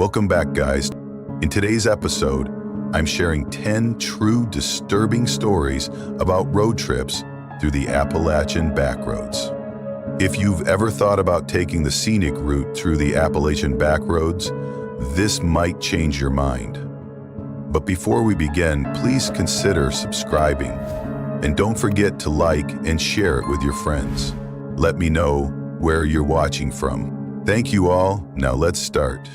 Welcome back, guys. In today's episode, I'm sharing 10 true disturbing stories about road trips through the Appalachian backroads. If you've ever thought about taking the scenic route through the Appalachian backroads, this might change your mind. But before we begin, please consider subscribing. And don't forget to like and share it with your friends. Let me know where you're watching from. Thank you all. Now let's start.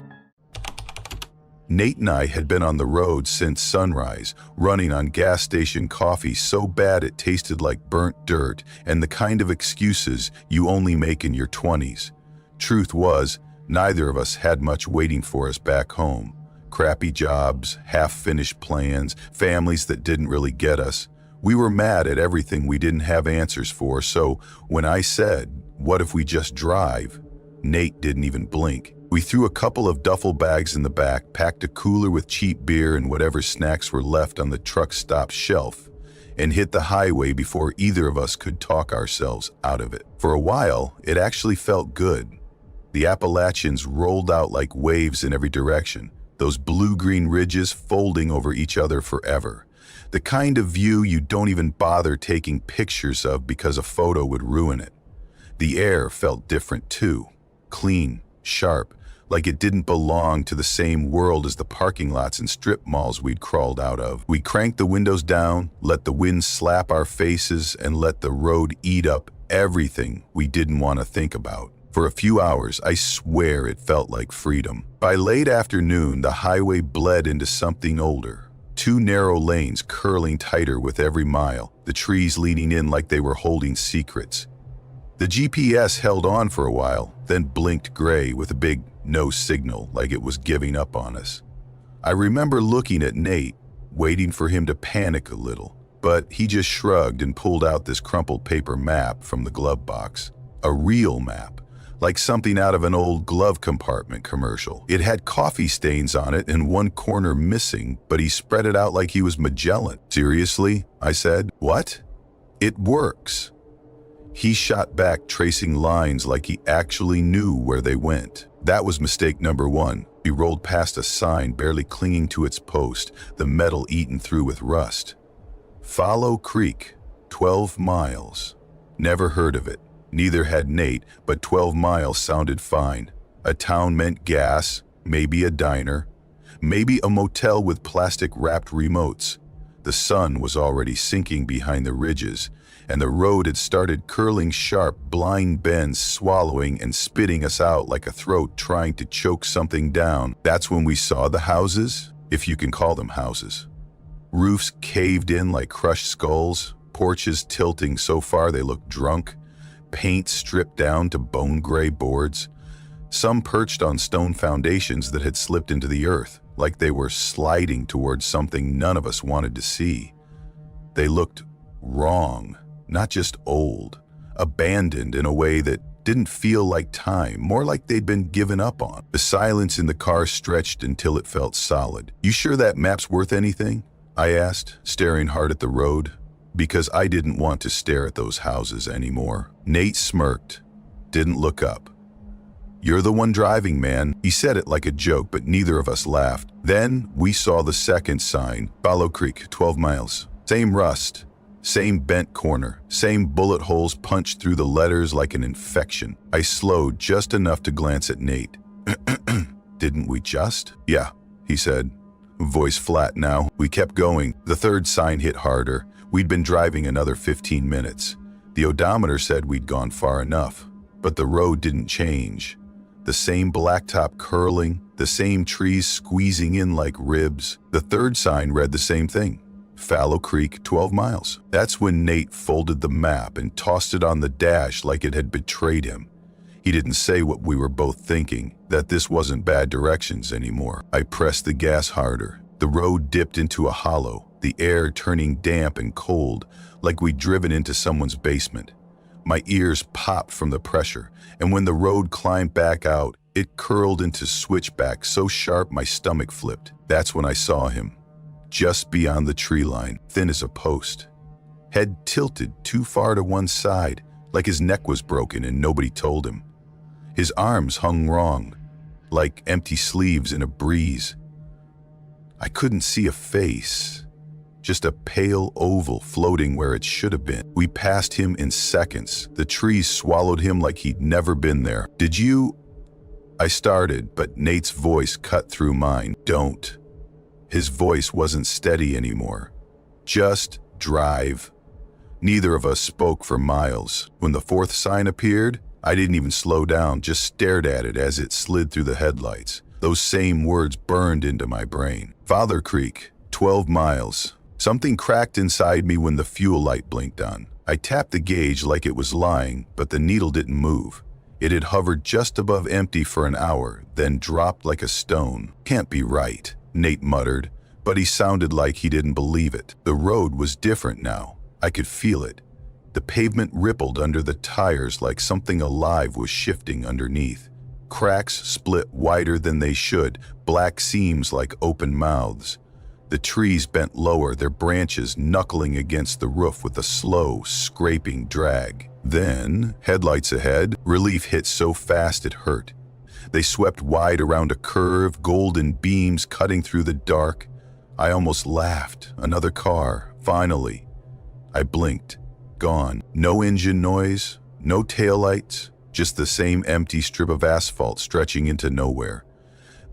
Nate and I had been on the road since sunrise, running on gas station coffee so bad it tasted like burnt dirt and the kind of excuses you only make in your 20s. Truth was, neither of us had much waiting for us back home. Crappy jobs, half-finished plans, families that didn't really get us. We were mad at everything we didn't have answers for, so when I said, "What if we just drive?" Nate didn't even blink. We threw a couple of duffel bags in the back, packed a cooler with cheap beer and whatever snacks were left on the truck stop shelf, and hit the highway before either of us could talk ourselves out of it. For a while, it actually felt good. The Appalachians rolled out like waves in every direction, those blue-green ridges folding over each other forever. The kind of view you don't even bother taking pictures of because a photo would ruin it. The air felt different too, clean, sharp, like it didn't belong to the same world as the parking lots and strip malls we'd crawled out of. We cranked the windows down, let the wind slap our faces, and let the road eat up everything we didn't want to think about. For a few hours, I swear it felt like freedom. By late afternoon, the highway bled into something older. Two narrow lanes curling tighter with every mile, the trees leaning in like they were holding secrets. The GPS held on for a while, then blinked gray with a big no signal like it was giving up on us. I remember looking at Nate, waiting for him to panic a little, but he just shrugged and pulled out this crumpled paper map from the glove box. A real map, like something out of an old glove compartment commercial. It had coffee stains on it and one corner missing, but he spread it out like he was Magellan. "Seriously?" I said. "What?" "It works." He shot back, tracing lines like he actually knew where they went. That was mistake number one. We rolled past a sign barely clinging to its post, the metal eaten through with rust. Follow Creek, 12 miles. Never heard of it. Neither had Nate, but 12 miles sounded fine. A town meant gas, maybe a diner, maybe a motel with plastic-wrapped remotes. The sun was already sinking behind the ridges, and the road had started curling sharp, blind bends, swallowing and spitting us out like a throat trying to choke something down. That's when we saw the houses, if you can call them houses. Roofs caved in like crushed skulls, porches tilting so far they looked drunk, paint stripped down to bone-gray boards. Some perched on stone foundations that had slipped into the earth, like they were sliding towards something none of us wanted to see. They looked wrong, not just old, abandoned in a way that didn't feel like time, more like they'd been given up on. The silence in the car stretched until it felt solid. "You sure that map's worth anything?" I asked, staring hard at the road, because I didn't want to stare at those houses anymore. Nate smirked, didn't look up. "You're the one driving, man." He said it like a joke, but neither of us laughed. Then we saw the second sign, Follow Creek, 12 miles. Same rust, same bent corner, same bullet holes punched through the letters like an infection. I slowed just enough to glance at Nate. "Didn't we just?" "Yeah," he said, voice flat now. We kept going. The third sign hit harder. We'd been driving another 15 minutes. The odometer said we'd gone far enough, but the road didn't change. The same blacktop curling, the same trees squeezing in like ribs. The third sign read the same thing. Fallow Creek, 12 miles. That's when Nate folded the map and tossed it on the dash like it had betrayed him. He didn't say what we were both thinking, that this wasn't bad directions anymore. I pressed the gas harder. The road dipped into a hollow, the air turning damp and cold, like we'd driven into someone's basement. My ears popped from the pressure, and when the road climbed back out, it curled into switchback so sharp my stomach flipped. That's when I saw him, just beyond the tree line, thin as a post. Head tilted too far to one side, like his neck was broken and nobody told him. His arms hung wrong, like empty sleeves in a breeze. I couldn't see a face, just a pale oval floating where it should have been. We passed him in seconds. The trees swallowed him like he'd never been there. "Did you?" I started, but Nate's voice cut through mine. "Don't." His voice wasn't steady anymore. "Just drive." Neither of us spoke for miles. When the fourth sign appeared, I didn't even slow down, just stared at it as it slid through the headlights. Those same words burned into my brain. Father Creek, 12 miles. Something cracked inside me when the fuel light blinked on. I tapped the gauge like it was lying, but the needle didn't move. It had hovered just above empty for an hour, then dropped like a stone. "Can't be right," Nate muttered, but he sounded like he didn't believe it. The road was different now. I could feel it. The pavement rippled under the tires like something alive was shifting underneath. Cracks split wider than they should, black seams like open mouths. The trees bent lower, their branches knuckling against the roof with a slow, scraping drag. Then, headlights ahead, relief hit so fast it hurt. They swept wide around a curve, golden beams cutting through the dark. I almost laughed. Another car, finally. I blinked. Gone. No engine noise, no taillights, just the same empty strip of asphalt stretching into nowhere.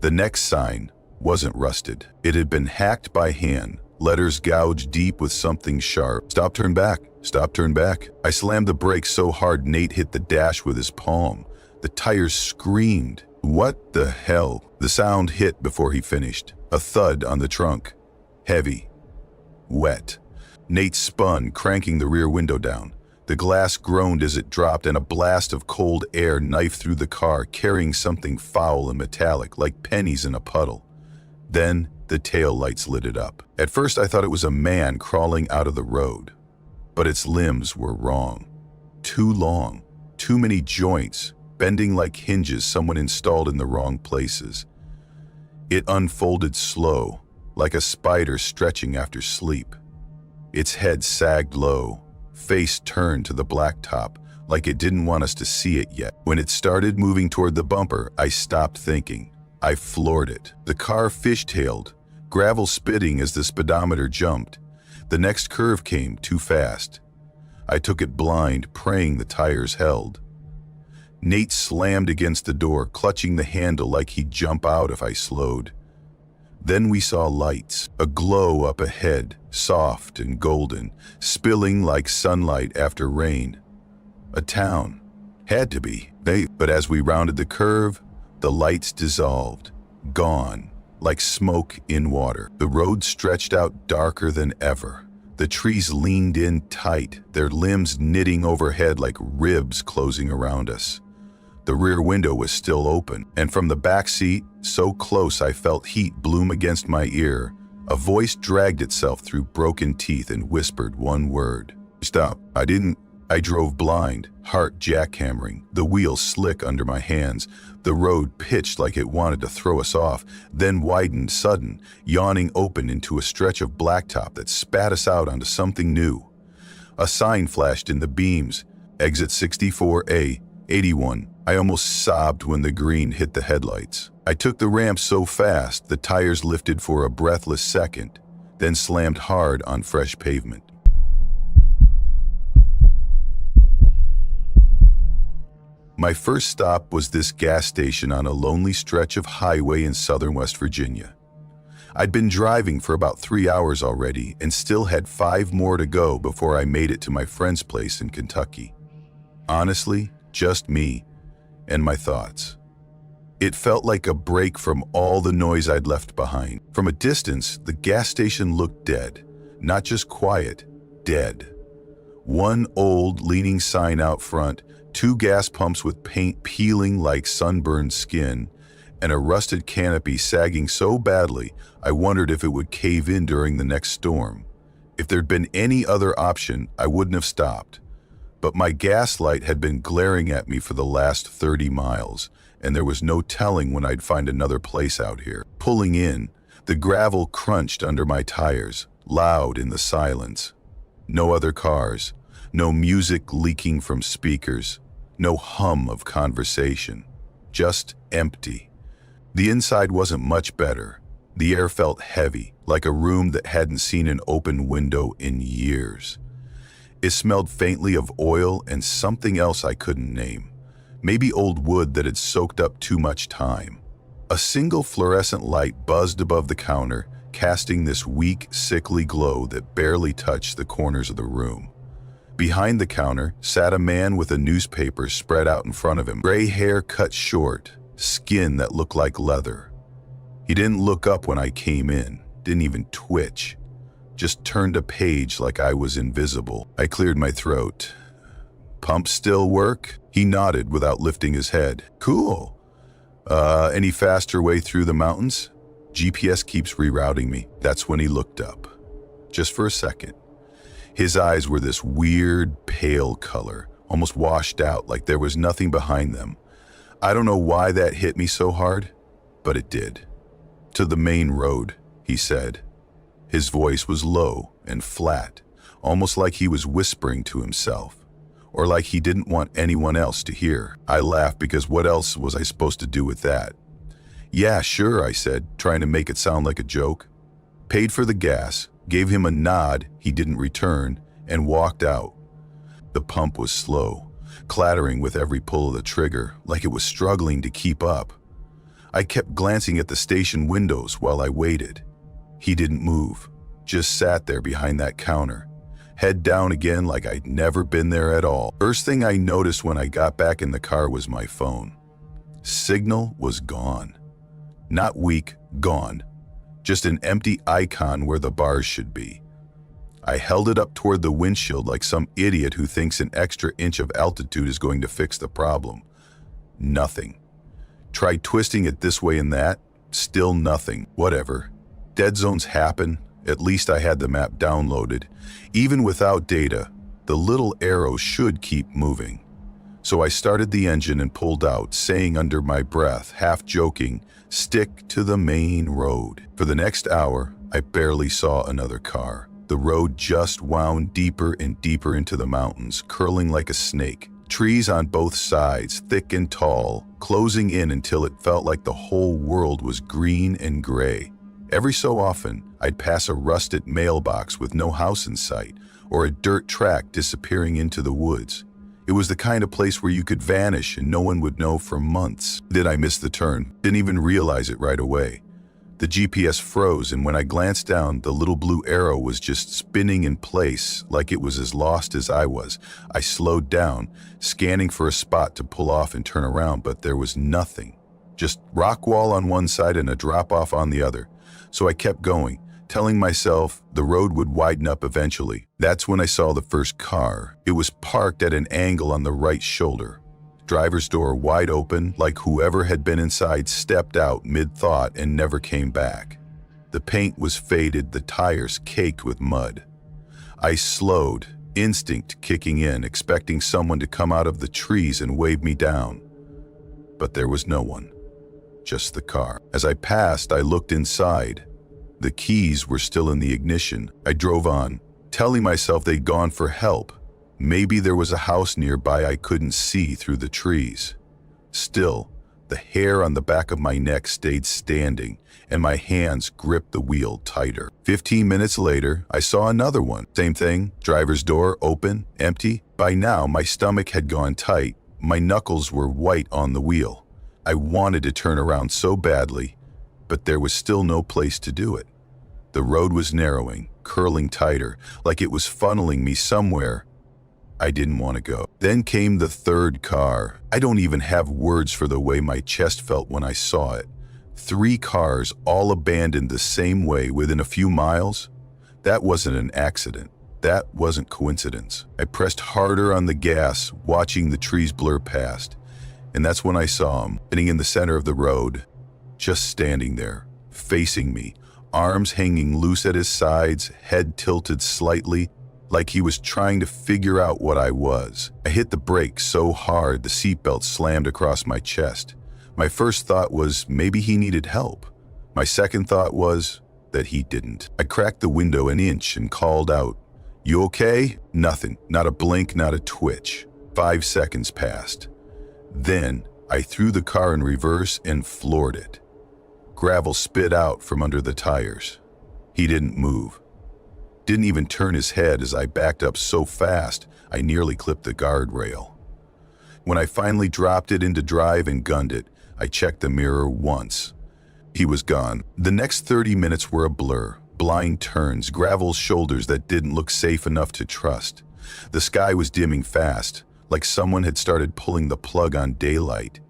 The next sign wasn't rusted. It had been hacked by hand, letters gouged deep with something sharp. "Stop, turn back. Stop, turn back." I slammed the brakes so hard Nate hit the dash with his palm. The tires screamed. "What the hell?" The sound hit before he finished. A thud on the trunk. Heavy. Wet. Nate spun, cranking the rear window down. The glass groaned as it dropped, and a blast of cold air knifed through the car, carrying something foul and metallic, like pennies in a puddle. Then the tail lights lit it up. At first I thought it was a man crawling out of the road. But its limbs were wrong. Too long, too many joints, bending like hinges someone installed in the wrong places. It unfolded slow, like a spider stretching after sleep. Its head sagged low, face turned to the blacktop, like it didn't want us to see it yet. When it started moving toward the bumper, I stopped thinking. I floored it. The car fishtailed, gravel spitting as the speedometer jumped. The next curve came too fast. I took it blind, praying the tires held. Nate slammed against the door, clutching the handle like he'd jump out if I slowed. Then we saw lights, a glow up ahead, soft and golden, spilling like sunlight after rain. A town. Had to be. But as we rounded the curve, the lights dissolved, gone, like smoke in water. The road stretched out darker than ever. The trees leaned in tight, their limbs knitting overhead like ribs closing around us. The rear window was still open, and from the back seat, so close I felt heat bloom against my ear, a voice dragged itself through broken teeth and whispered one word. "Stop." I drove blind, heart jackhammering, the wheels slick under my hands. The road pitched like it wanted to throw us off, then widened sudden, yawning open into a stretch of blacktop that spat us out onto something new. A sign flashed in the beams, "Exit 64A, 81. I almost sobbed when the green hit the headlights. I took the ramp so fast, the tires lifted for a breathless second, then slammed hard on fresh pavement. My first stop was this gas station on a lonely stretch of highway in southern West Virginia. I'd been driving for about 3 hours already and still had 5 more to go before I made it to my friend's place in Kentucky. Honestly, just me and my thoughts. It felt like a break from all the noise I'd left behind. From a distance, the gas station looked dead, not just quiet, dead. One old leaning sign out front, 2 gas pumps with paint peeling like sunburned skin, and a rusted canopy sagging so badly I wondered if it would cave in during the next storm. If there'd been any other option, I wouldn't have stopped. But my gas light had been glaring at me for the last 30 miles, and there was no telling when I'd find another place out here. Pulling in, the gravel crunched under my tires, loud in the silence. No other cars, no music leaking from speakers, no hum of conversation. Just empty. The inside wasn't much better. The air felt heavy, like a room that hadn't seen an open window in years. It smelled faintly of oil and something else I couldn't name. Maybe old wood that had soaked up too much time. A single fluorescent light buzzed above the counter, casting this weak, sickly glow that barely touched the corners of the room. Behind the counter sat a man with a newspaper spread out in front of him, gray hair cut short, skin that looked like leather. He didn't look up when I came in, didn't even twitch, just turned a page like I was invisible. I cleared my throat. "Pump still work?" He nodded without lifting his head. "Cool. Any faster way through the mountains? GPS keeps rerouting me." That's when he looked up. Just for a second. His eyes were this weird, pale color, almost washed out, like there was nothing behind them. I don't know why that hit me so hard, but it did. "To the main road," he said. His voice was low and flat, almost like he was whispering to himself, or like he didn't want anyone else to hear. I laughed because what else was I supposed to do with that? "Yeah, sure," I said, trying to make it sound like a joke. Paid for the gas, gave him a nod he didn't return, and walked out. The pump was slow, clattering with every pull of the trigger, like it was struggling to keep up. I kept glancing at the station windows while I waited. He didn't move, just sat there behind that counter, head down again like I'd never been there at all. First thing I noticed when I got back in the car was my phone. Signal was gone. Not weak, gone. Just an empty icon where the bars should be. I held it up toward the windshield like some idiot who thinks an extra inch of altitude is going to fix the problem. Nothing. Tried twisting it this way and that, still nothing. Whatever. Dead zones happen. At least I had the map downloaded. Even without data, the little arrow should keep moving. So I started the engine and pulled out, saying under my breath, half joking, "Stick to the main road." For the next hour, I barely saw another car. The road just wound deeper and deeper into the mountains, curling like a snake. Trees on both sides, thick and tall, closing in until it felt like the whole world was green and gray. Every so often, I'd pass a rusted mailbox with no house in sight, or a dirt track disappearing into the woods. It was the kind of place where you could vanish and no one would know for months. Did I miss the turn? Didn't even realize it right away. The GPS froze, and when I glanced down, the little blue arrow was just spinning in place like it was as lost as I was. I slowed down, scanning for a spot to pull off and turn around, but there was nothing. Just rock wall on one side and a drop-off on the other. So I kept going, telling myself the road would widen up eventually. That's when I saw the first car. It was parked at an angle on the right shoulder. Driver's door wide open, like whoever had been inside stepped out mid-thought and never came back. The paint was faded, the tires caked with mud. I slowed, instinct kicking in, expecting someone to come out of the trees and wave me down. But there was no one, just the car. As I passed, I looked inside. The keys were still in the ignition. I drove on, telling myself they'd gone for help. Maybe there was a house nearby I couldn't see through the trees. Still, the hair on the back of my neck stayed standing, and my hands gripped the wheel tighter. 15 minutes later, I saw another one. Same thing, driver's door open, empty. By now, my stomach had gone tight. My knuckles were white on the wheel. I wanted to turn around so badly, but there was still no place to do it. The road was narrowing, curling tighter, like it was funneling me somewhere I didn't want to go. Then came the third car. I don't even have words for the way my chest felt when I saw it. 3 cars, all abandoned the same way within a few miles. That wasn't an accident. That wasn't coincidence. I pressed harder on the gas, watching the trees blur past. And that's when I saw him, sitting in the center of the road, just standing there, facing me, arms hanging loose at his sides, head tilted slightly, like he was trying to figure out what I was. I hit the brake so hard the seatbelt slammed across my chest. My first thought was maybe he needed help. My second thought was that he didn't. I cracked the window an inch and called out, "You okay?" Nothing, not a blink, not a twitch. 5 seconds passed. Then I threw the car in reverse and floored it. gravel spit out from under the tires. He didn't move. Didn't even turn his head as I backed up so fast I nearly clipped the guardrail. When I finally dropped it into drive and gunned it, I checked the mirror once. He was gone. The next 30 minutes were a blur. Blind turns, gravel shoulders that didn't look safe enough to trust. The sky was dimming fast, like someone had started pulling the plug on daylight.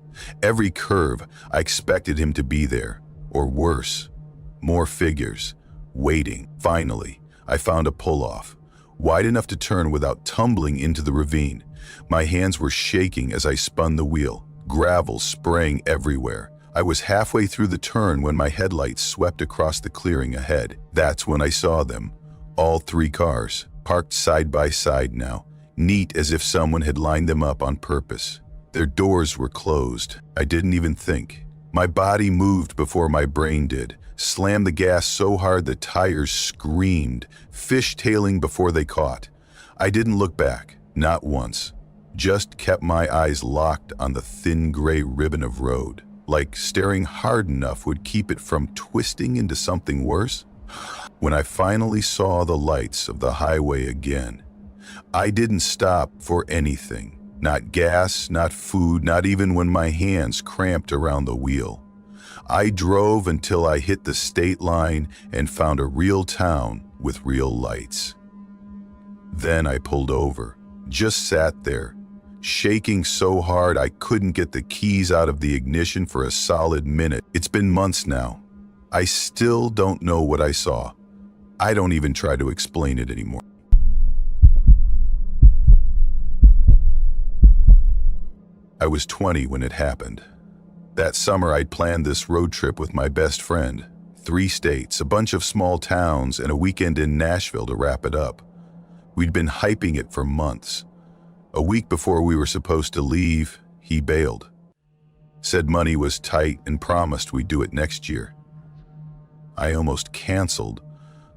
Every curve, I expected him to be there, or worse. More figures, waiting. Finally, I found a pull-off, wide enough to turn without tumbling into the ravine. My hands were shaking as I spun the wheel, gravel spraying everywhere. I was halfway through the turn when my headlights swept across the clearing ahead. That's when I saw them, all 3 cars, parked side by side now, neat as if someone had lined them up on purpose. Their doors were closed. I didn't even think. My body moved before my brain did, slammed the gas so hard the tires screamed, fishtailing before they caught. I didn't look back, not once. Just kept my eyes locked on the thin gray ribbon of road, like staring hard enough would keep it from twisting into something worse. When I finally saw the lights of the highway again, I didn't stop for anything. Not gas, not food, not even when my hands cramped around the wheel. I drove until I hit the state line and found a real town with real lights. Then I pulled over, just sat there, shaking so hard I couldn't get the keys out of the ignition for a solid minute. It's been months now. I still don't know what I saw. I don't even try to explain it anymore. I was 20 when it happened. That summer I'd planned this road trip with my best friend. 3 states, a bunch of small towns, and a weekend in Nashville to wrap it up. We'd been hyping it for months. A week before we were supposed to leave, he bailed. Said money was tight and promised we'd do it next year. I almost canceled,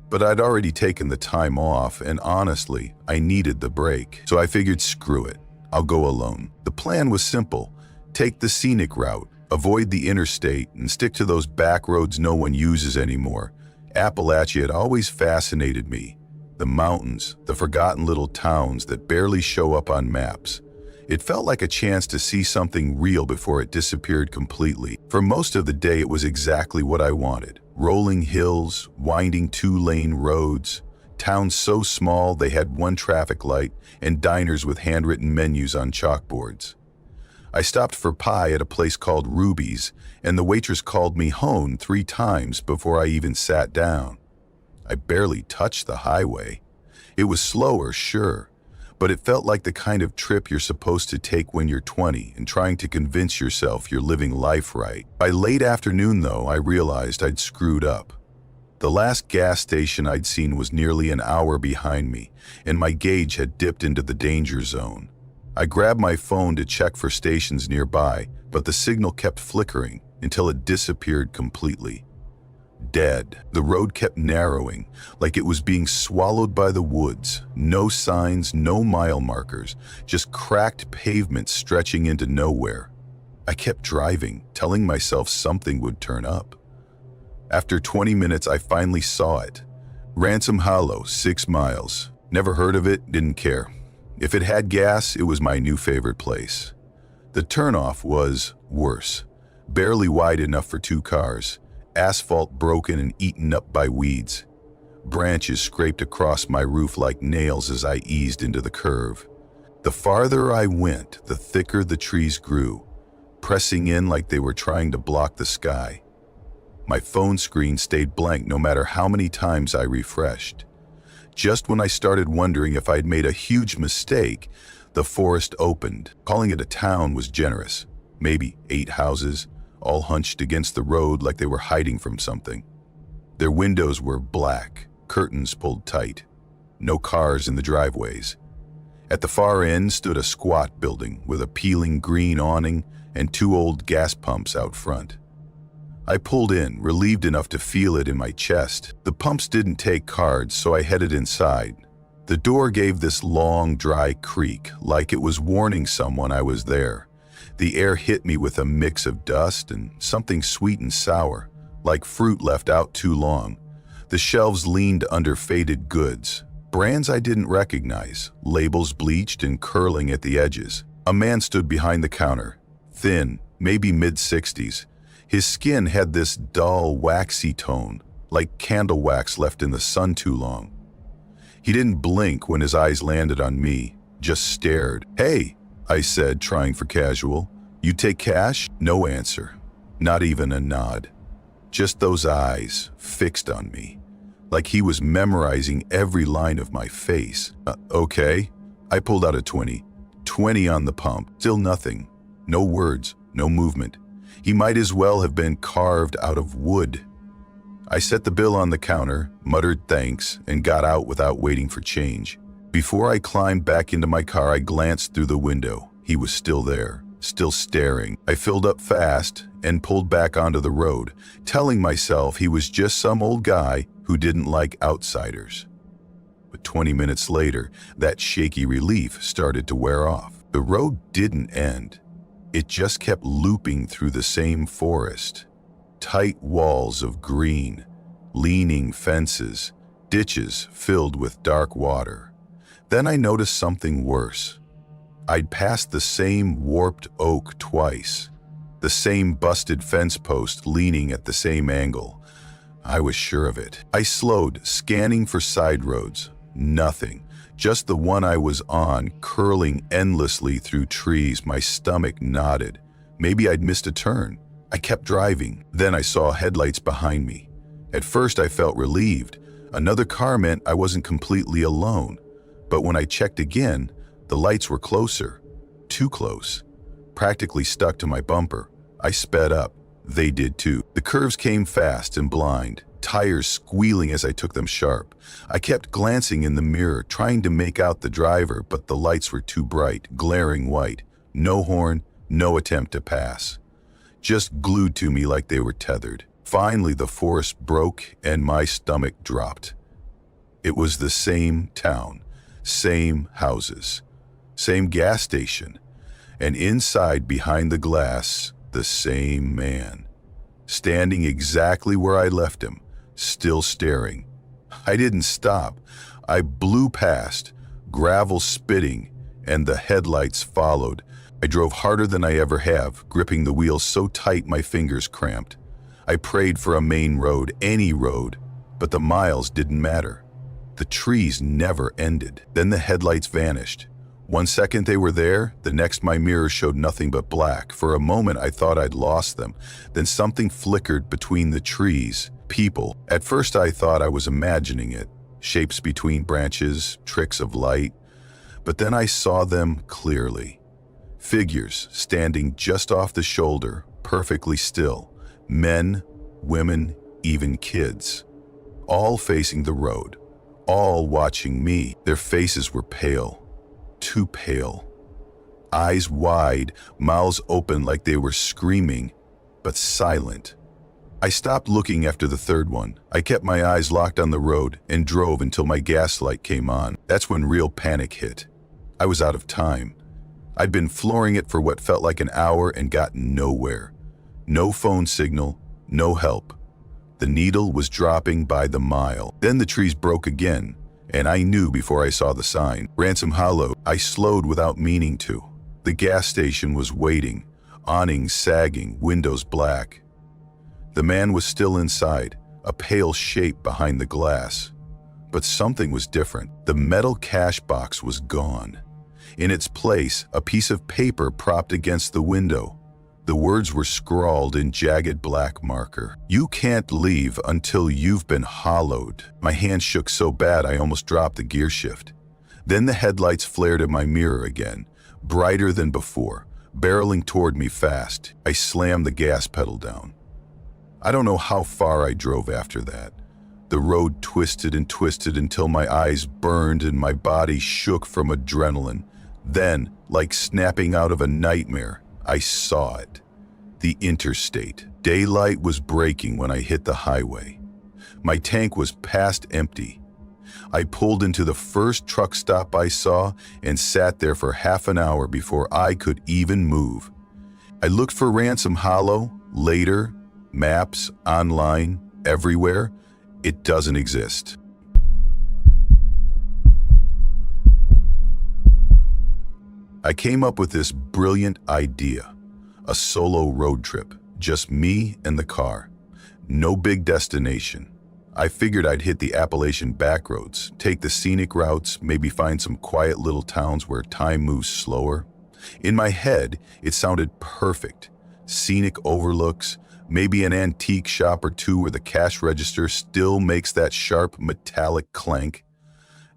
but I'd already taken the time off, and honestly, I needed the break. So I figured, screw it, I'll go alone. The plan was simple. Take the scenic route, avoid the interstate, and stick to those back roads no one uses anymore. Appalachia had always fascinated me. The mountains, the forgotten little towns that barely show up on maps. It felt like a chance to see something real before it disappeared completely. For most of the day, it was exactly what I wanted. Rolling hills, winding 2-lane roads, towns so small they had 1 traffic light, and diners with handwritten menus on chalkboards. I stopped for pie at a place called Ruby's, and the waitress called me home 3 times before I even sat down. I barely touched the highway. It was slower, sure, but it felt like the kind of trip you're supposed to take when you're 20 and trying to convince yourself you're living life right. By late afternoon, though, I realized I'd screwed up. The last gas station I'd seen was nearly an hour behind me, and my gauge had dipped into the danger zone. I grabbed my phone to check for stations nearby, but the signal kept flickering until it disappeared completely. Dead. The road kept narrowing, like it was being swallowed by the woods. No signs, no mile markers, just cracked pavement stretching into nowhere. I kept driving, telling myself something would turn up. After 20 minutes, I finally saw it. Ransom Hollow, 6 miles. Never heard of it, didn't care. If it had gas, it was my new favorite place. The turnoff was worse. Barely wide enough for 2 cars. Asphalt broken and eaten up by weeds. Branches scraped across my roof like nails as I eased into the curve. The farther I went, the thicker the trees grew, pressing in like they were trying to block the sky. My phone screen stayed blank no matter how many times I refreshed. Just when I started wondering if I'd made a huge mistake, the forest opened. Calling it a town was generous. Maybe 8 houses, all hunched against the road like they were hiding from something. Their windows were black, curtains pulled tight. No cars in the driveways. At the far end stood a squat building with a peeling green awning and 2 old gas pumps out front. I pulled in, relieved enough to feel it in my chest. The pumps didn't take cards, so I headed inside. The door gave this long, dry creak, like it was warning someone I was there. The air hit me with a mix of dust and something sweet and sour, like fruit left out too long. The shelves leaned under faded goods, brands I didn't recognize, labels bleached and curling at the edges. A man stood behind the counter, thin, maybe mid-60s. His skin had this dull, waxy tone, like candle wax left in the sun too long. He didn't blink when his eyes landed on me, just stared. "Hey," I said, trying for casual. "You take cash?" No answer, not even a nod. Just those eyes fixed on me, like he was memorizing every line of my face. Okay. I pulled out a 20. 20 on the pump. Still nothing. No words, no movement. He might as well have been carved out of wood. I set the bill on the counter, muttered thanks, and got out without waiting for change. Before I climbed back into my car, I glanced through the window. He was still there, still staring. I filled up fast and pulled back onto the road, telling myself he was just some old guy who didn't like outsiders. But 20 minutes later, that shaky relief started to wear off. The road didn't end. It just kept looping through the same forest. Tight walls of green, leaning fences, ditches filled with dark water. Then I noticed something worse. I'd passed the same warped oak twice, the same busted fence post leaning at the same angle. I was sure of it. I slowed, scanning for side roads. Nothing. Just the one I was on, curling endlessly through trees. My stomach knotted. Maybe I'd missed a turn. I kept driving. Then I saw headlights behind me. At first I felt relieved. Another car meant I wasn't completely alone. But when I checked again, the lights were closer. Too close. Practically stuck to my bumper. I sped up. They did too. The curves came fast and blind, tires squealing as I took them sharp. I kept glancing in the mirror, trying to make out the driver, but the lights were too bright, glaring white. No horn, no attempt to pass. Just glued to me like they were tethered. Finally, the forest broke and my stomach dropped. It was the same town, same houses, same gas station, and inside, behind the glass, the same man, standing exactly where I left him, still staring. I didn't stop. I blew past, gravel spitting, and the headlights followed. I drove harder than I ever have, gripping the wheel so tight my fingers cramped. I prayed for a main road, any road, but the miles didn't matter. The trees never ended. Then the headlights vanished. 1 second they were there, the next my mirror showed nothing but black. For a moment I thought I'd lost them. Then something flickered between the trees. People. At first I thought I was imagining it. Shapes between branches, tricks of light. But then I saw them clearly. Figures standing just off the shoulder, perfectly still. Men, women, even kids. All facing the road. All watching me. Their faces were pale. Too pale. Eyes wide, mouths open like they were screaming, but silent. I stopped looking after the third one. I kept my eyes locked on the road and drove until my gas light came on. That's when real panic hit. I was out of time. I'd been flooring it for what felt like an hour and got nowhere. No phone signal, no help. The needle was dropping by the mile. Then the trees broke again, and I knew before I saw the sign. Ransom Hollow. I slowed without meaning to. The gas station was waiting, awnings sagging, windows black. The man was still inside, a pale shape behind the glass. But something was different. The metal cash box was gone. In its place, a piece of paper propped against the window. The words were scrawled in jagged black marker. "You can't leave until you've been hollowed." My hand shook so bad I almost dropped the gear shift. Then the headlights flared in my mirror again, brighter than before, barreling toward me fast. I slammed the gas pedal down. I don't know how far I drove after that. The road twisted and twisted until my eyes burned and my body shook from adrenaline. Then, like snapping out of a nightmare, I saw it. The interstate. Daylight was breaking when I hit the highway. My tank was past empty. I pulled into the first truck stop I saw and sat there for half an hour before I could even move. I looked for Ransom Hollow, later, Maps, online, everywhere, it doesn't exist. I came up with this brilliant idea. A solo road trip, just me and the car. No big destination. I figured I'd hit the Appalachian backroads, take the scenic routes, maybe find some quiet little towns where time moves slower. In my head, it sounded perfect. Scenic overlooks, maybe an antique shop or two where the cash register still makes that sharp metallic clank,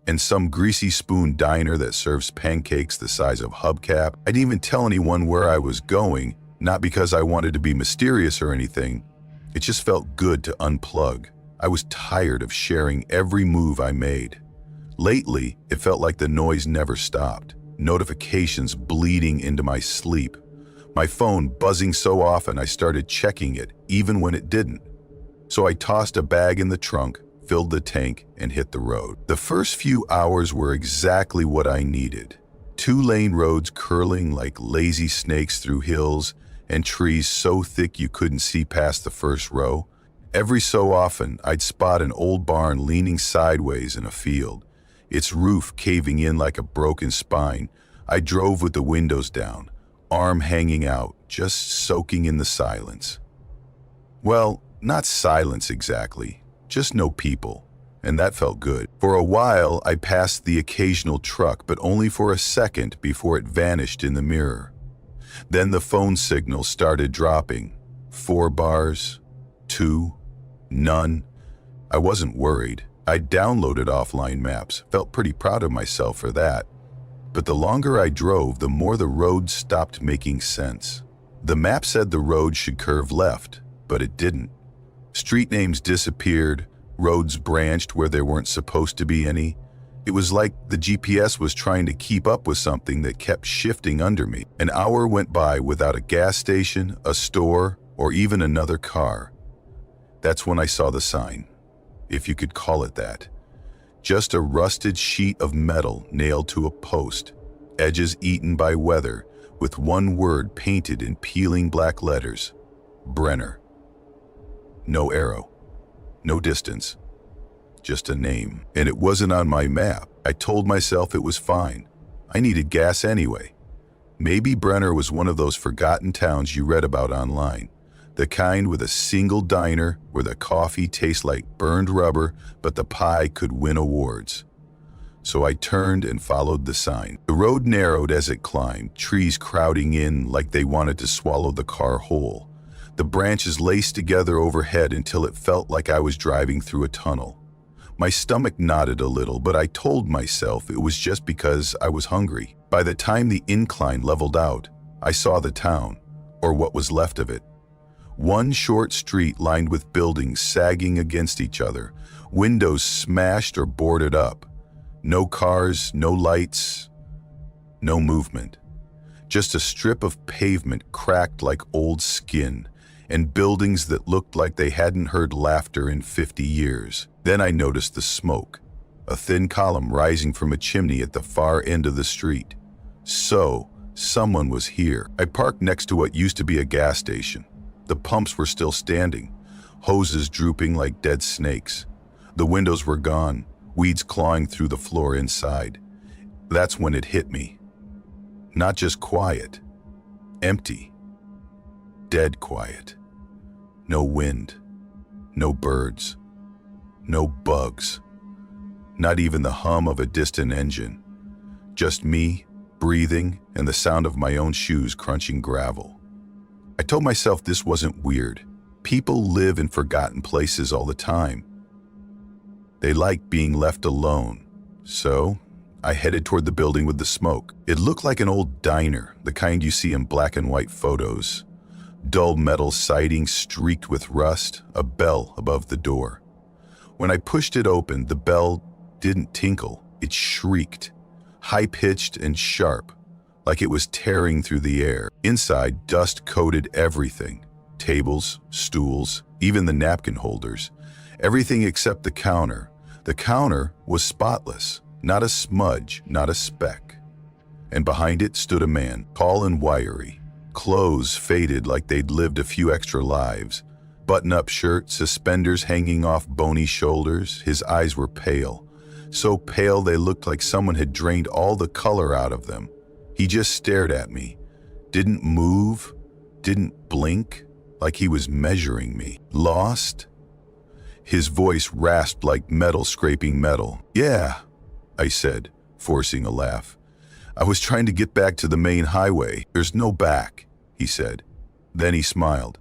and some greasy spoon diner that serves pancakes the size of hubcap. I didn't even tell anyone where I was going, not because I wanted to be mysterious or anything. It just felt good to unplug. I was tired of sharing every move I made. Lately, it felt like the noise never stopped. Notifications bleeding into my sleep. My phone buzzing so often I started checking it, even when it didn't. So I tossed a bag in the trunk, filled the tank, and hit the road. The first few hours were exactly what I needed. 2-lane roads curling like lazy snakes through hills, and trees so thick you couldn't see past the first row. Every so often, I'd spot an old barn leaning sideways in a field, its roof caving in like a broken spine. I drove with the windows down, arm hanging out, just soaking in the silence. Well, not silence exactly, just no people, and that felt good. For a while, I passed the occasional truck, but only for a second before it vanished in the mirror. Then the phone signal started dropping. 4 bars, 2, none. I wasn't worried. I'd downloaded offline maps, felt pretty proud of myself for that. But the longer I drove, the more the road stopped making sense. The map said the road should curve left, but it didn't. Street names disappeared, roads branched where there weren't supposed to be any. It was like the GPS was trying to keep up with something that kept shifting under me. An hour went by without a gas station, a store, or even another car. That's when I saw the sign, if you could call it that. Just a rusted sheet of metal nailed to a post, edges eaten by weather, with one word painted in peeling black letters: Brenner. No arrow, no distance, just a name. And it wasn't on my map. I told myself it was fine. I needed gas anyway. Maybe Brenner was one of those forgotten towns you read about online. The kind with a single diner where the coffee tastes like burned rubber, but the pie could win awards. So I turned and followed the sign. The road narrowed as it climbed, trees crowding in like they wanted to swallow the car whole. The branches laced together overhead until it felt like I was driving through a tunnel. My stomach knotted a little, but I told myself it was just because I was hungry. By the time the incline leveled out, I saw the town, or what was left of it. One short street lined with buildings sagging against each other, windows smashed or boarded up. No cars, no lights, no movement. Just a strip of pavement cracked like old skin, and buildings that looked like they hadn't heard laughter in 50 years. Then I noticed the smoke, a thin column rising from a chimney at the far end of the street. So, someone was here. I parked next to what used to be a gas station. The pumps were still standing, hoses drooping like dead snakes. The windows were gone, weeds clawing through the floor inside. That's when it hit me. Not just quiet, empty, dead quiet. No wind, no birds, no bugs, not even the hum of a distant engine. Just me, breathing, and the sound of my own shoes crunching gravel. I told myself this wasn't weird. People live in forgotten places all the time. They like being left alone. So, I headed toward the building with the smoke. It looked like an old diner, the kind you see in black and white photos. Dull metal siding streaked with rust, a bell above the door. When I pushed it open, the bell didn't tinkle, it shrieked, high-pitched and sharp, like it was tearing through the air. Inside, dust coated everything. Tables, stools, even the napkin holders. Everything except the counter. The counter was spotless, not a smudge, not a speck. And behind it stood a man, tall and wiry, clothes faded like they'd lived a few extra lives, button-up shirt, suspenders hanging off bony shoulders. His eyes were pale, so pale they looked like someone had drained all the color out of them. He just stared at me, didn't move, didn't blink, like he was measuring me. Lost? His voice rasped like metal scraping metal. "Yeah," I said, forcing a laugh. "I was trying to get back to the main highway. There's no back," he said. Then he smiled.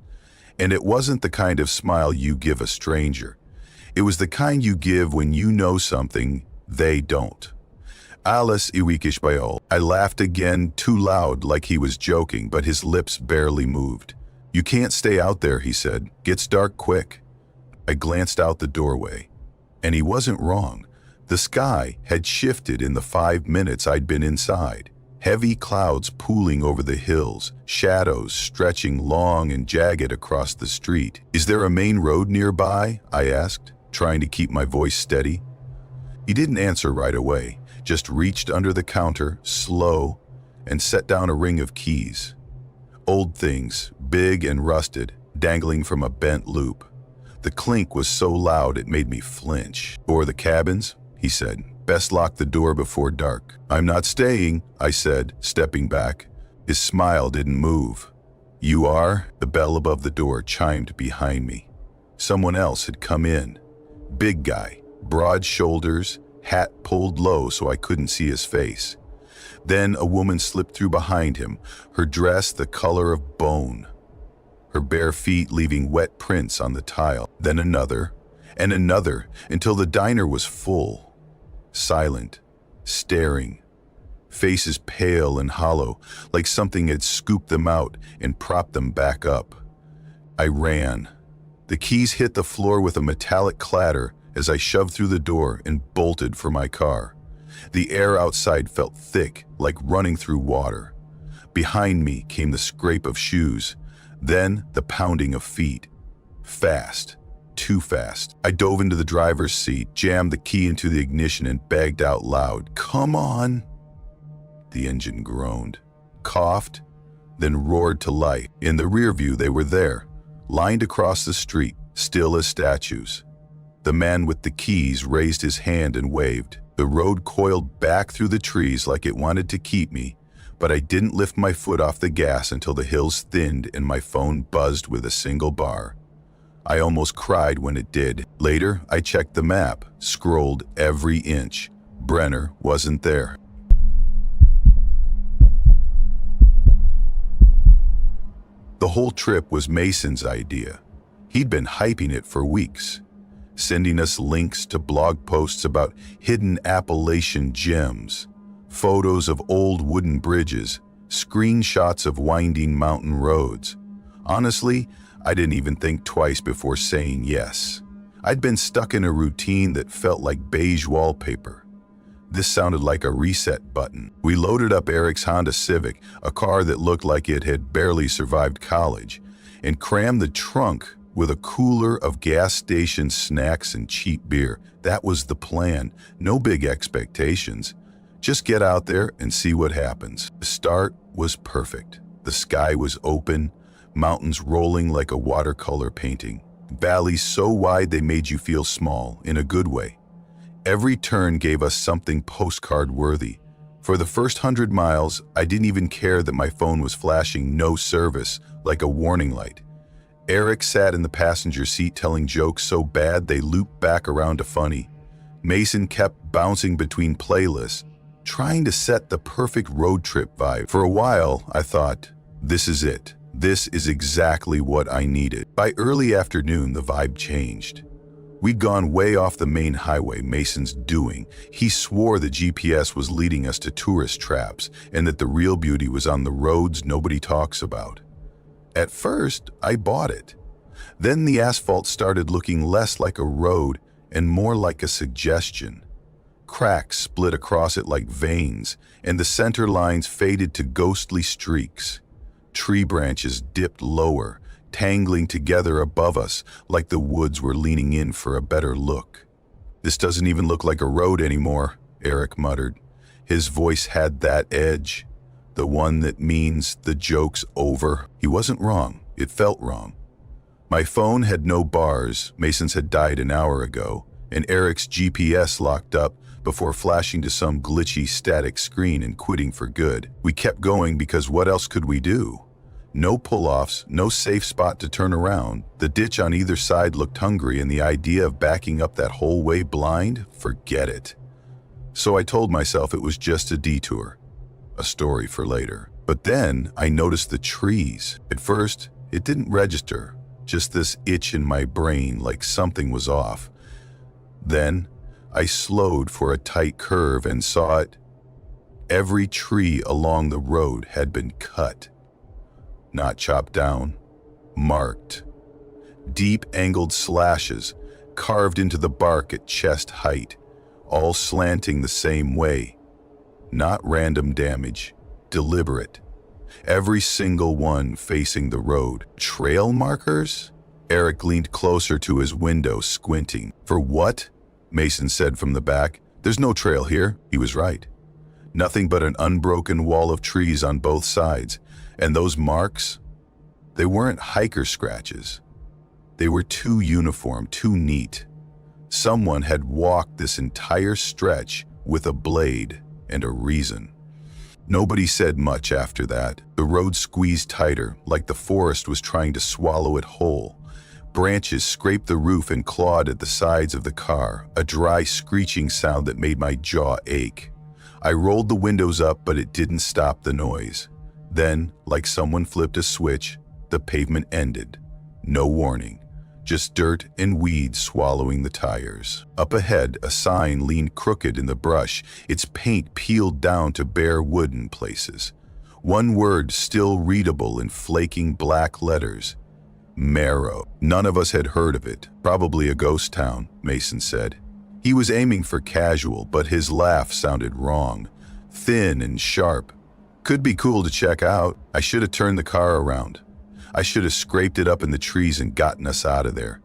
And it wasn't the kind of smile you give a stranger. It was the kind you give when you know something they don't. Alice iwikish bayol. I laughed again, too loud, like he was joking, but his lips barely moved. "You can't stay out there," he said. "Gets dark quick." I glanced out the doorway, and he wasn't wrong. The sky had shifted in the 5 minutes I'd been inside. Heavy clouds pooling over the hills, shadows stretching long and jagged across the street. "Is there a main road nearby?" I asked, trying to keep my voice steady. He didn't answer right away, just reached under the counter, slow, and set down a ring of keys. Old things, big and rusted, dangling from a bent loop. The clink was so loud it made me flinch. "Or the cabins?" he said. "Best lock the door before dark." "I'm not staying," I said, stepping back. His smile didn't move. "You are?" The bell above the door chimed behind me. Someone else had come in. Big guy, broad shoulders, hat pulled low so I couldn't see his face. Then a woman slipped through behind him, her dress the color of bone, her bare feet leaving wet prints on the tile. Then another, and another, until the diner was full. Silent, staring, faces pale and hollow, like something had scooped them out and propped them back up. I ran. The keys hit the floor with a metallic clatter as I shoved through the door and bolted for my car. The air outside felt thick, like running through water. Behind me came the scrape of shoes, then the pounding of feet. Fast. Too fast. I dove into the driver's seat, jammed the key into the ignition, and begged out loud, "Come on!" The engine groaned, coughed, then roared to life. In the rear view, they were there, lined across the street, still as statues. The man with the keys raised his hand and waved. The road coiled back through the trees like it wanted to keep me, but I didn't lift my foot off the gas until the hills thinned and my phone buzzed with a single bar. I almost cried when it did. Later, I checked the map, scrolled every inch. Brenner wasn't there. The whole trip was Mason's idea. He'd been hyping it for weeks, sending us links to blog posts about hidden Appalachian gems, photos of old wooden bridges, screenshots of winding mountain roads. Honestly, I didn't even think twice before saying yes. I'd been stuck in a routine that felt like beige wallpaper. This sounded like a reset button. We loaded up Eric's Honda Civic, a car that looked like it had barely survived college, and crammed the trunk with a cooler of gas station snacks and cheap beer. That was the plan. No big expectations. Just get out there and see what happens. The start was perfect. The sky was open, mountains rolling like a watercolor painting, valleys so wide they made you feel small, in a good way. Every turn gave us something postcard-worthy. For the first 100 miles, I didn't even care that my phone was flashing no service like a warning light. Eric sat in the passenger seat telling jokes so bad they looped back around to funny. Mason kept bouncing between playlists, trying to set the perfect road trip vibe. For a while, I thought, this is it. This is exactly what I needed. By early afternoon, the vibe changed. We'd gone way off the main highway Mason's doing. He swore the GPS was leading us to tourist traps and that the real beauty was on the roads nobody talks about. At first, I bought it. Then the asphalt started looking less like a road and more like a suggestion. Cracks split across it like veins, and the center lines faded to ghostly streaks. Tree branches dipped lower, tangling together above us like the woods were leaning in for a better look. "This doesn't even look like a road anymore," Eric muttered. His voice had that edge, the one that means the joke's over. He wasn't wrong. It felt wrong. My phone had no bars, Mason's had died an hour ago, and Eric's GPS locked up before flashing to some glitchy static screen and quitting for good. We kept going because what else could we do? No pull-offs, no safe spot to turn around. The ditch on either side looked hungry, and the idea of backing up that whole way blind? Forget it. So I told myself it was just a detour, a story for later. But then I noticed the trees. At first, it didn't register, just this itch in my brain like something was off. Then I slowed for a tight curve and saw it. Every tree along the road had been cut. Not chopped down, marked. Deep angled slashes carved into the bark at chest height, all slanting the same way. Not random damage, deliberate. Every single one facing the road. Trail markers? Eric leaned closer to his window, squinting. For what? Mason said from the back. There's no trail here. He was right. Nothing but an unbroken wall of trees on both sides. And those marks? They weren't hiker scratches. They were too uniform, too neat. Someone had walked this entire stretch with a blade and a reason. Nobody said much after that. The road squeezed tighter, like the forest was trying to swallow it whole. Branches scraped the roof and clawed at the sides of the car, a dry screeching sound that made my jaw ache. I rolled the windows up, but it didn't stop the noise. Then, like someone flipped a switch, the pavement ended. No warning, just dirt and weeds swallowing the tires. Up ahead, a sign leaned crooked in the brush, its paint peeled down to bare wood in places. One word still readable in flaking black letters. Marrow. None of us had heard of it. Probably a ghost town, Mason said. He was aiming for casual, but his laugh sounded wrong. Thin and sharp. Could be cool to check out. I should have turned the car around. I should have scraped it up in the trees and gotten us out of there.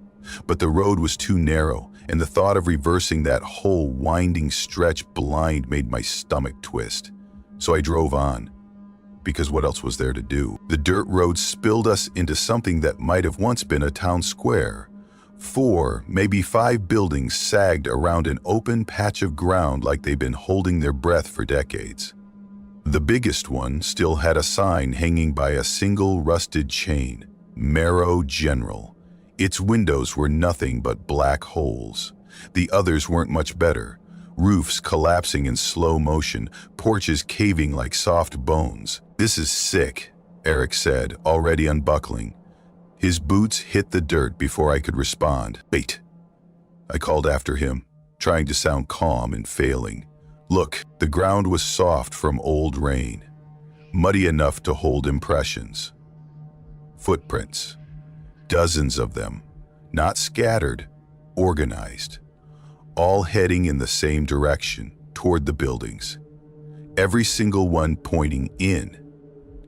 But the road was too narrow, and the thought of reversing that whole winding stretch blind made my stomach twist. So I drove on. Because what else was there to do? The dirt road spilled us into something that might have once been a town square. 4, maybe 5 buildings sagged around an open patch of ground like they'd been holding their breath for decades. The biggest one still had a sign hanging by a single rusted chain, Marrow General. Its windows were nothing but black holes. The others weren't much better. Roofs collapsing in slow motion, porches caving like soft bones. This is sick, Eric said, already unbuckling. His boots hit the dirt before I could respond. Wait. I called after him, trying to sound calm and failing. Look, the ground was soft from old rain, muddy enough to hold impressions. Footprints. Dozens of them, not scattered, organized. All heading in the same direction, toward the buildings. Every single one pointing in,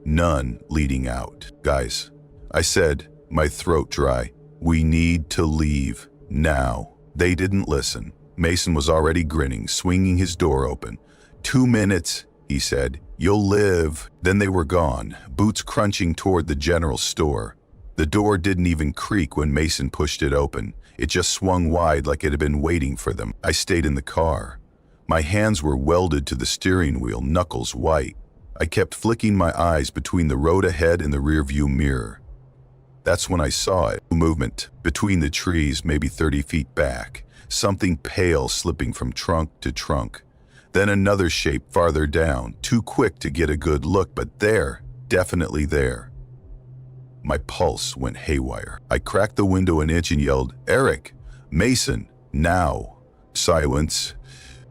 none leading out. Guys, I said, my throat dry, we need to leave, now. They didn't listen. Mason was already grinning, swinging his door open. 2 minutes, he said, you'll live. Then they were gone, boots crunching toward the general store. The door didn't even creak when Mason pushed it open. It just swung wide like it had been waiting for them. I stayed in the car. My hands were welded to the steering wheel, knuckles white. I kept flicking my eyes between the road ahead and the rearview mirror. That's when I saw it. Movement between the trees, maybe 30 feet back. Something pale slipping from trunk to trunk. Then another shape farther down, too quick to get a good look, but there, definitely there. My pulse went haywire. I cracked the window an inch and yelled, Eric, Mason, now. Silence.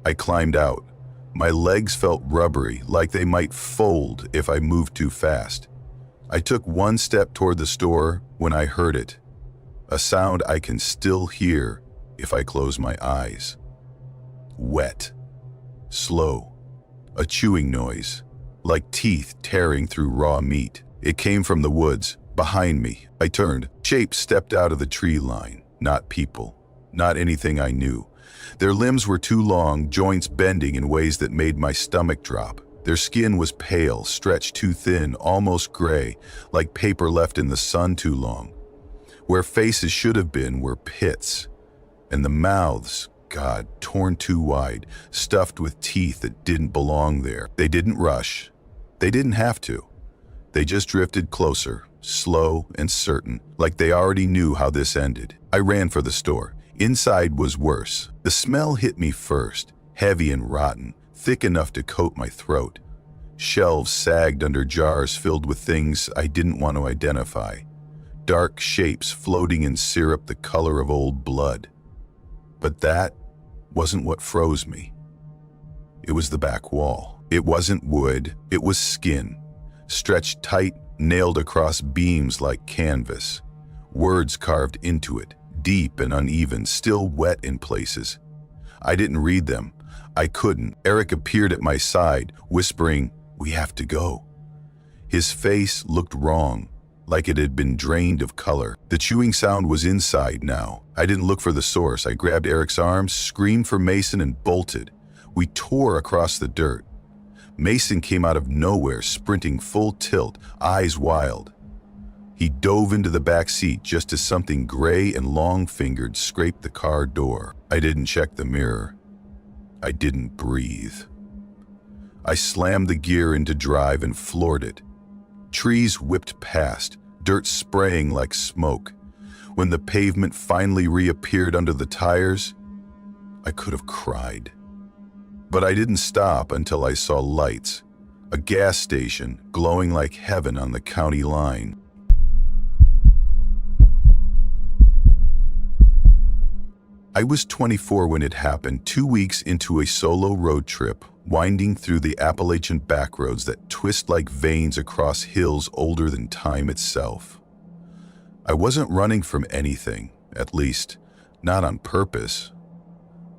I climbed out. My legs felt rubbery, like they might fold if I moved too fast. I took one step toward the store when I heard it. A sound I can still hear if I close my eyes. Wet. Slow. A chewing noise, like teeth tearing through raw meat. It came from the woods, behind me. I turned. Shapes stepped out of the tree line. Not people. Not anything I knew. Their limbs were too long, joints bending in ways that made my stomach drop. Their skin was pale, stretched too thin, almost gray, like paper left in the sun too long. Where faces should have been were pits. And the mouths, God, torn too wide, stuffed with teeth that didn't belong there. They didn't rush. They didn't have to. They just drifted closer, slow and certain, like they already knew how this ended. I ran for the store. Inside was worse. The smell hit me first, heavy and rotten, thick enough to coat my throat. Shelves sagged under jars filled with things I didn't want to identify. Dark shapes floating in syrup the color of old blood. But that wasn't what froze me. It was the back wall. It wasn't wood, it was skin, stretched tight, nailed across beams like canvas. Words carved into it, deep and uneven, still wet in places. I didn't read them. I couldn't. Eric appeared at my side, whispering, "We have to go." His face looked wrong, like it had been drained of color. The chewing sound was inside now. I didn't look for the source. I grabbed Eric's arms, screamed for Mason, and bolted. We tore across the dirt. Mason came out of nowhere, sprinting full tilt, eyes wild. He dove into the back seat just as something gray and long-fingered scraped the car door. I didn't check the mirror. I didn't breathe. I slammed the gear into drive and floored it. Trees whipped past, dirt spraying like smoke. When the pavement finally reappeared under the tires, I could have cried. But I didn't stop until I saw lights, a gas station glowing like heaven on the county line. I was 24 when it happened, 2 weeks into a solo road trip, winding through the Appalachian backroads that twist like veins across hills older than time itself. I wasn't running from anything, at least, not on purpose.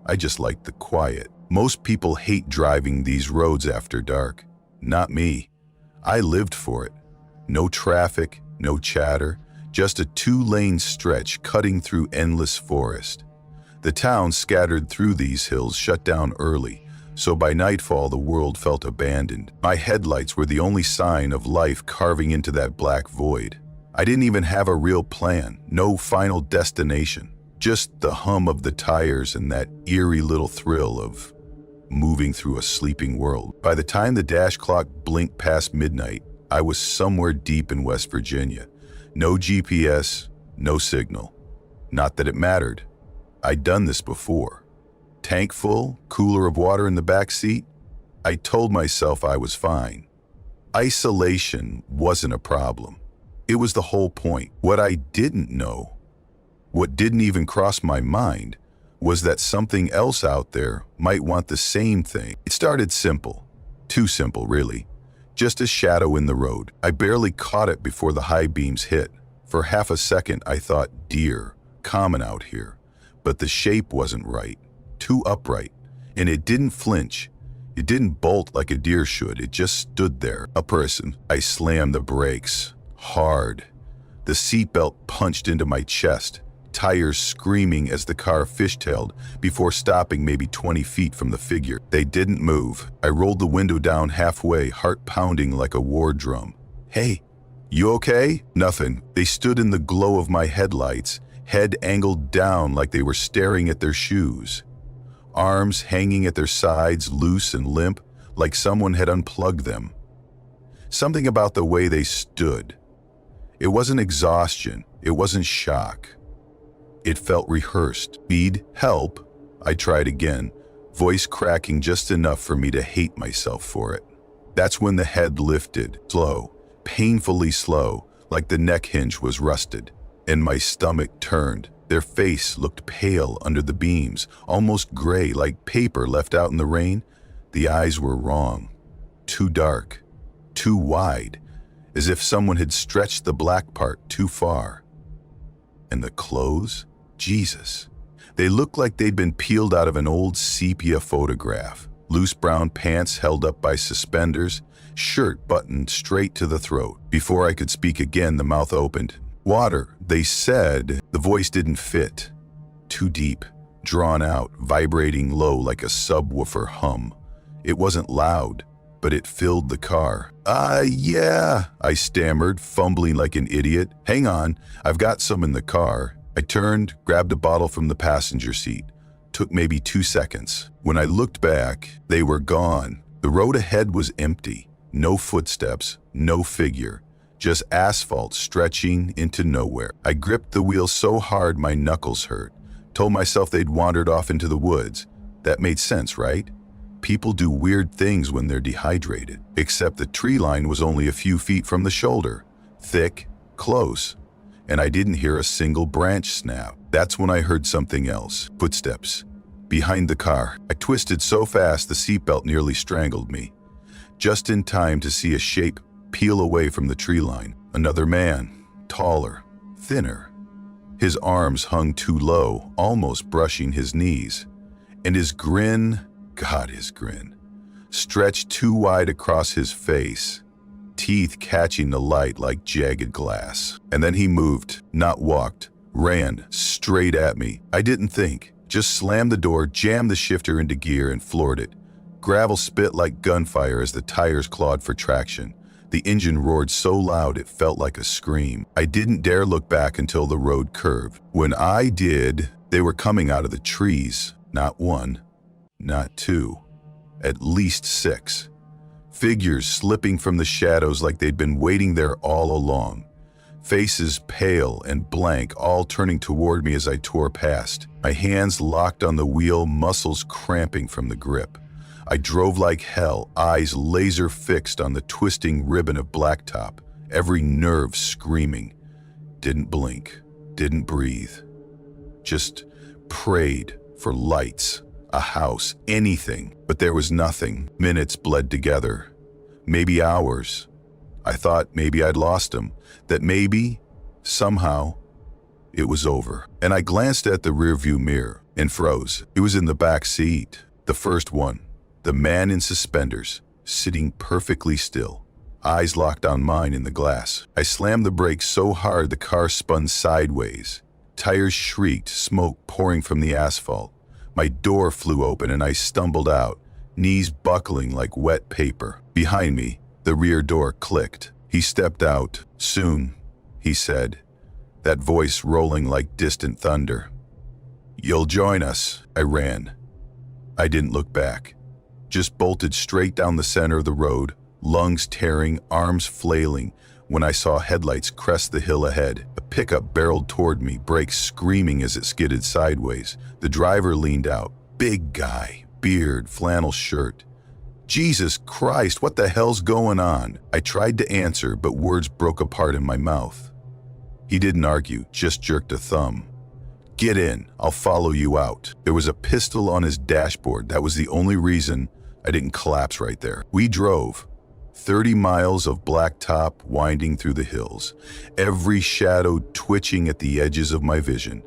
I just liked the quiet. Most people hate driving these roads after dark. Not me. I lived for it. No traffic, no chatter, just a 2-lane stretch cutting through endless forest. The town scattered through these hills shut down early, so by nightfall the world felt abandoned. My headlights were the only sign of life carving into that black void. I didn't even have a real plan, no final destination, just the hum of the tires and that eerie little thrill of moving through a sleeping world. By the time the dash clock blinked past midnight, I was somewhere deep in West Virginia. No GPS, no signal. Not that it mattered. I'd done this before. Tank full, cooler of water in the back seat. I told myself I was fine. Isolation wasn't a problem. It was the whole point. What I didn't know, what didn't even cross my mind, was that something else out there might want the same thing. It started simple. Too simple, really. Just a shadow in the road. I barely caught it before the high beams hit. For half a second, I thought, deer, common out here. But the shape wasn't right, too upright, and it didn't flinch. It didn't bolt like a deer should, it just stood there. A person. I slammed the brakes, hard. The seatbelt punched into my chest, tires screaming as the car fishtailed before stopping maybe 20 feet from the figure. They didn't move. I rolled the window down halfway, heart pounding like a war drum. "Hey, you okay?" Nothing. They stood in the glow of my headlights, head angled down like they were staring at their shoes. Arms hanging at their sides, loose and limp, like someone had unplugged them. Something about the way they stood. It wasn't exhaustion, it wasn't shock. It felt rehearsed. "Need help?" I tried again, voice cracking just enough for me to hate myself for it. That's when the head lifted, slow, painfully slow, like the neck hinge was rusted. And my stomach turned. Their face looked pale under the beams, almost gray like paper left out in the rain. The eyes were wrong. Too dark. Too wide. As if someone had stretched the black part too far. And the clothes? Jesus. They looked like they'd been peeled out of an old sepia photograph. Loose brown pants held up by suspenders, shirt buttoned straight to the throat. Before I could speak again, the mouth opened. "Water," they said. The voice didn't fit. Too deep, drawn out, vibrating low like a subwoofer hum. It wasn't loud, but it filled the car. Yeah, I stammered, fumbling like an idiot. Hang on, I've got some in the car. I turned, grabbed a bottle from the passenger seat. Took maybe 2 seconds. When I looked back, they were gone. The road ahead was empty. No footsteps, no figure. Just asphalt stretching into nowhere. I gripped the wheel so hard my knuckles hurt. Told myself they'd wandered off into the woods. That made sense, right? People do weird things when they're dehydrated. Except the tree line was only a few feet from the shoulder. Thick, close. And I didn't hear a single branch snap. That's when I heard something else. Footsteps. Behind the car. I twisted so fast the seatbelt nearly strangled me. Just in time to see a shape peel away from the tree line. Another man. Taller. Thinner. His arms hung too low, almost brushing his knees. And his grin, God, his grin, stretched too wide across his face, teeth catching the light like jagged glass. And then he moved, not walked, ran straight at me. I didn't think, just slammed the door, jammed the shifter into gear and floored it. Gravel spit like gunfire as the tires clawed for traction. The engine roared so loud it felt like a scream. I didn't dare look back until the road curved. When I did, they were coming out of the trees. Not one, not two, at least 6. Figures slipping from the shadows like they'd been waiting there all along. Faces pale and blank, all turning toward me as I tore past. My hands locked on the wheel, muscles cramping from the grip. I drove like hell, eyes laser fixed on the twisting ribbon of blacktop, every nerve screaming. Didn't blink, didn't breathe. Just prayed for lights, a house, anything. But there was nothing. Minutes bled together. Maybe hours. I thought maybe I'd lost him, that maybe, somehow, it was over. And I glanced at the rearview mirror and froze. It was in the back seat, the first one. The man in suspenders, sitting perfectly still, eyes locked on mine in the glass. I slammed the brakes so hard the car spun sideways. Tires shrieked, smoke pouring from the asphalt. My door flew open and I stumbled out, knees buckling like wet paper. Behind me, the rear door clicked. He stepped out. Soon, he said, that voice rolling like distant thunder. You'll join us. I ran. I didn't look back. Just bolted straight down the center of the road, lungs tearing, arms flailing, when I saw headlights crest the hill ahead. A pickup barreled toward me, brakes screaming as it skidded sideways. The driver leaned out. Big guy, beard, flannel shirt. Jesus Christ, what the hell's going on? I tried to answer, but words broke apart in my mouth. He didn't argue, just jerked a thumb. Get in, I'll follow you out. There was a pistol on his dashboard. That was the only reason I didn't collapse right there. We drove. 30 miles of blacktop winding through the hills, every shadow twitching at the edges of my vision.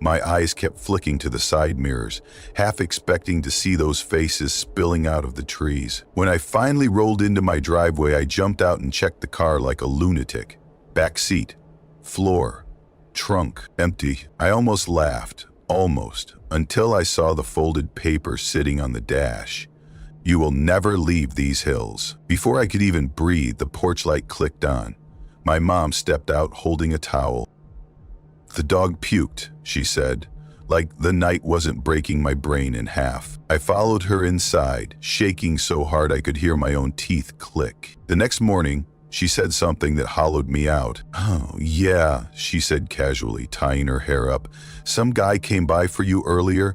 My eyes kept flicking to the side mirrors, half expecting to see those faces spilling out of the trees. When I finally rolled into my driveway, I jumped out and checked the car like a lunatic. Back seat, floor, trunk, empty. I almost laughed, almost, until I saw the folded paper sitting on the dash. You will never leave these hills. Before I could even breathe, the porch light clicked on. My mom stepped out holding a towel. The dog puked, she said, like the night wasn't breaking my brain in half. I followed her inside, shaking so hard I could hear my own teeth click. The next morning, she said something that hollowed me out. Oh, yeah, she said casually, tying her hair up. Some guy came by for you earlier.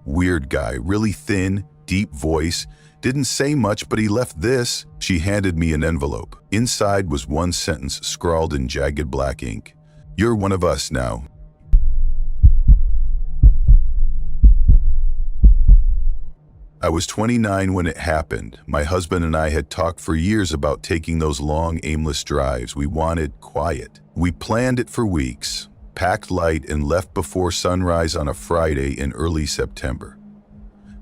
Weird guy, really thin, deep voice. Didn't say much, but he left this. She handed me an envelope. Inside was one sentence scrawled in jagged black ink. You're one of us now. I was 29 when it happened. My husband and I had talked for years about taking those long, aimless drives. We wanted quiet. We planned it for weeks, packed light, and left before sunrise on a Friday in early September.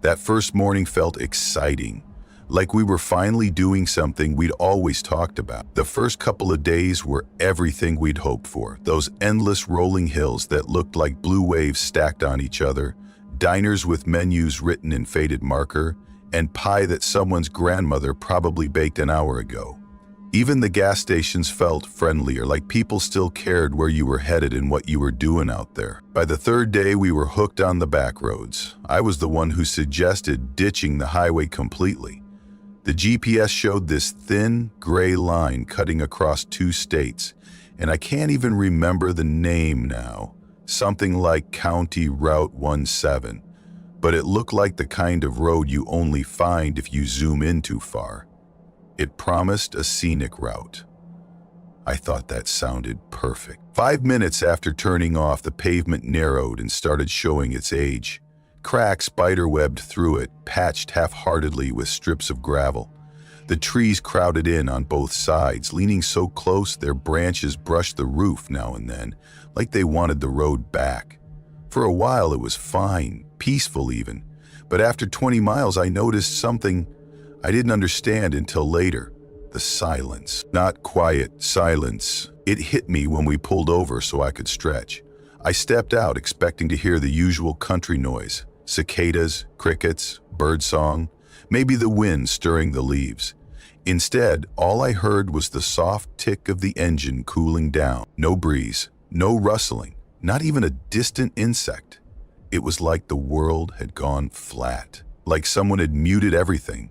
That first morning felt exciting, like we were finally doing something we'd always talked about. The first couple of days were everything we'd hoped for. Those endless rolling hills that looked like blue waves stacked on each other, diners with menus written in faded marker, and pie that someone's grandmother probably baked an hour ago. Even the gas stations felt friendlier, like people still cared where you were headed and what you were doing out there. By the third day, we were hooked on the back roads. I was the one who suggested ditching the highway completely. The GPS showed this thin, gray line cutting across 2 states, and I can't even remember the name now. Something like County Route 17, but it looked like the kind of road you only find if you zoom in too far. It promised a scenic route. I thought that sounded perfect. 5 minutes after turning off, the pavement narrowed and started showing its age. Cracks spider-webbed through it, patched half-heartedly with strips of gravel. The trees crowded in on both sides, leaning so close their branches brushed the roof now and then, like they wanted the road back. For a while it was fine, peaceful even, but after 20 miles I noticed something I didn't understand until later. The silence. Not quiet, silence. It hit me when we pulled over so I could stretch. I stepped out expecting to hear the usual country noise. Cicadas, crickets, birdsong, maybe the wind stirring the leaves. Instead, all I heard was the soft tick of the engine cooling down. No breeze, no rustling, not even a distant insect. It was like the world had gone flat, like someone had muted everything.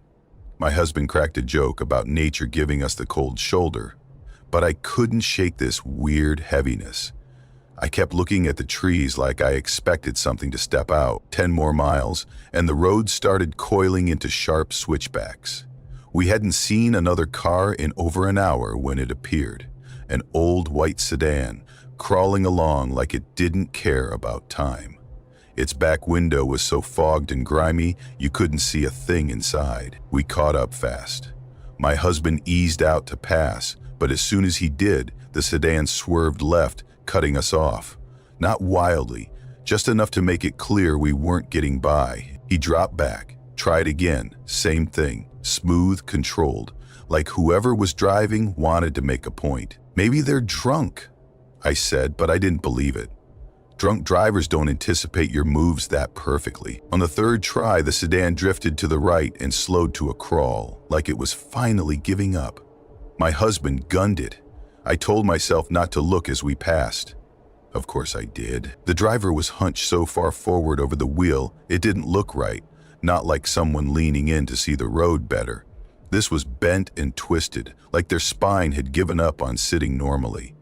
My husband cracked a joke about nature giving us the cold shoulder, but I couldn't shake this weird heaviness. I kept looking at the trees like I expected something to step out. 10 more miles, and the road started coiling into sharp switchbacks. We hadn't seen another car in over an hour when it appeared, an old white sedan, crawling along like it didn't care about time. Its back window was so fogged and grimy, you couldn't see a thing inside. We caught up fast. My husband eased out to pass, but as soon as he did, the sedan swerved left, cutting us off. Not wildly, just enough to make it clear we weren't getting by. He dropped back, tried again, same thing, smooth, controlled, like whoever was driving wanted to make a point. Maybe they're drunk, I said, but I didn't believe it. Drunk drivers don't anticipate your moves that perfectly. On the third try, the sedan drifted to the right and slowed to a crawl, like it was finally giving up. My husband gunned it. I told myself not to look as we passed. Of course I did. The driver was hunched so far forward over the wheel, it didn't look right, not like someone leaning in to see the road better. This was bent and twisted, like their spine had given up on sitting normally.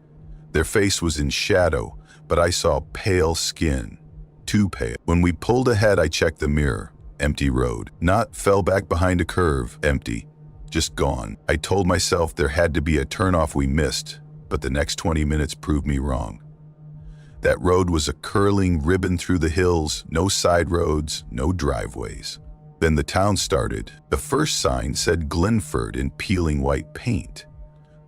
Their face was in shadow, but I saw pale skin, too pale. When we pulled ahead, I checked the mirror. Empty road. Not fell back behind a curve, empty. Just gone. I told myself there had to be a turnoff we missed, but the next 20 minutes proved me wrong. That road was a curling ribbon through the hills, no side roads, no driveways. Then the town started. The first sign said Glenford in peeling white paint.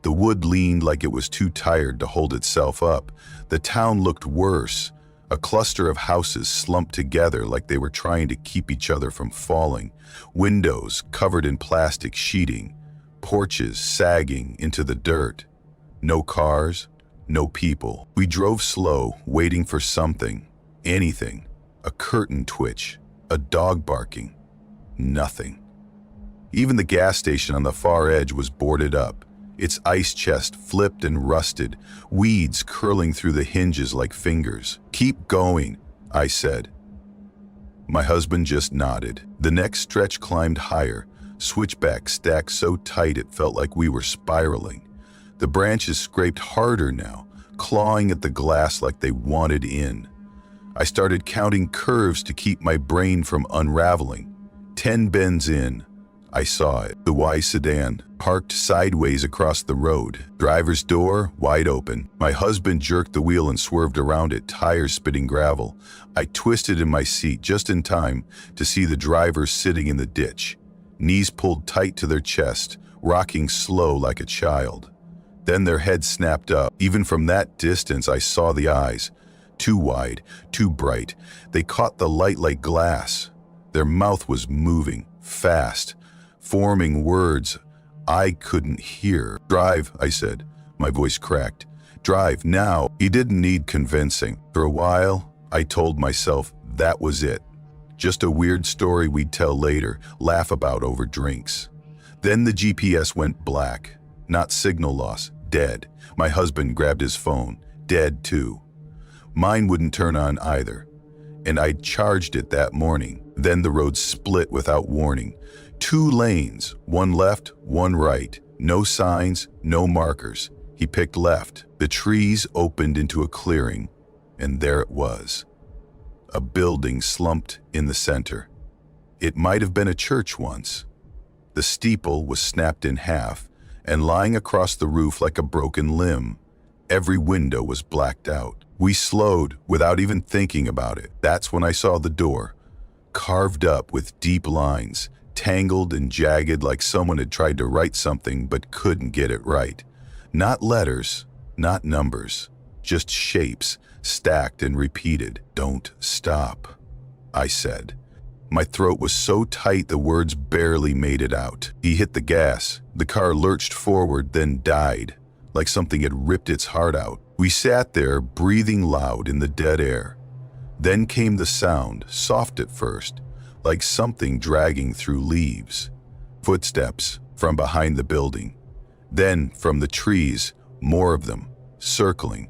The wood leaned like it was too tired to hold itself up. The town looked worse, a cluster of houses slumped together like they were trying to keep each other from falling, windows covered in plastic sheeting, porches sagging into the dirt. No cars, no people. We drove slow, waiting for something, anything, a curtain twitch, a dog barking. Nothing. Even the gas station on the far edge was boarded up. Its ice chest flipped and rusted, weeds curling through the hinges like fingers. "Keep going," I said. My husband just nodded. The next stretch climbed higher, switchbacks stacked so tight it felt like we were spiraling. The branches scraped harder now, clawing at the glass like they wanted in. I started counting curves to keep my brain from unraveling. 10 bends in. I saw it. The Y sedan, parked sideways across the road. Driver's door wide open. My husband jerked the wheel and swerved around it, tires spitting gravel. I twisted in my seat just in time to see the driver sitting in the ditch, knees pulled tight to their chest, rocking slow like a child. Then their heads snapped up. Even from that distance, I saw the eyes. Too wide, too bright. They caught the light like glass. Their mouth was moving, fast, forming words I couldn't hear. "Drive," I said. My voice cracked. "Drive, now." He didn't need convincing. For a while, I told myself that was it. Just a weird story we'd tell later, laugh about over drinks. Then the GPS went black. Not signal loss, dead. My husband grabbed his phone, dead too. Mine wouldn't turn on either, and I'd charged it that morning. Then the road split without warning. 2 lanes, one left, one right. No signs, no markers. He picked left. The trees opened into a clearing, and there it was. A building slumped in the center. It might have been a church once. The steeple was snapped in half and lying across the roof like a broken limb. Every window was blacked out. We slowed without even thinking about it. That's when I saw the door, carved up with deep lines, tangled and jagged like someone had tried to write something but couldn't get it right. Not letters, not numbers, just shapes, stacked and repeated. "Don't stop," I said. My throat was so tight the words barely made it out. He hit the gas. The car lurched forward, then died, like something had ripped its heart out. We sat there, breathing loud in the dead air. Then came the sound, soft at first, like something dragging through leaves. Footsteps from behind the building. Then, from the trees, more of them, circling.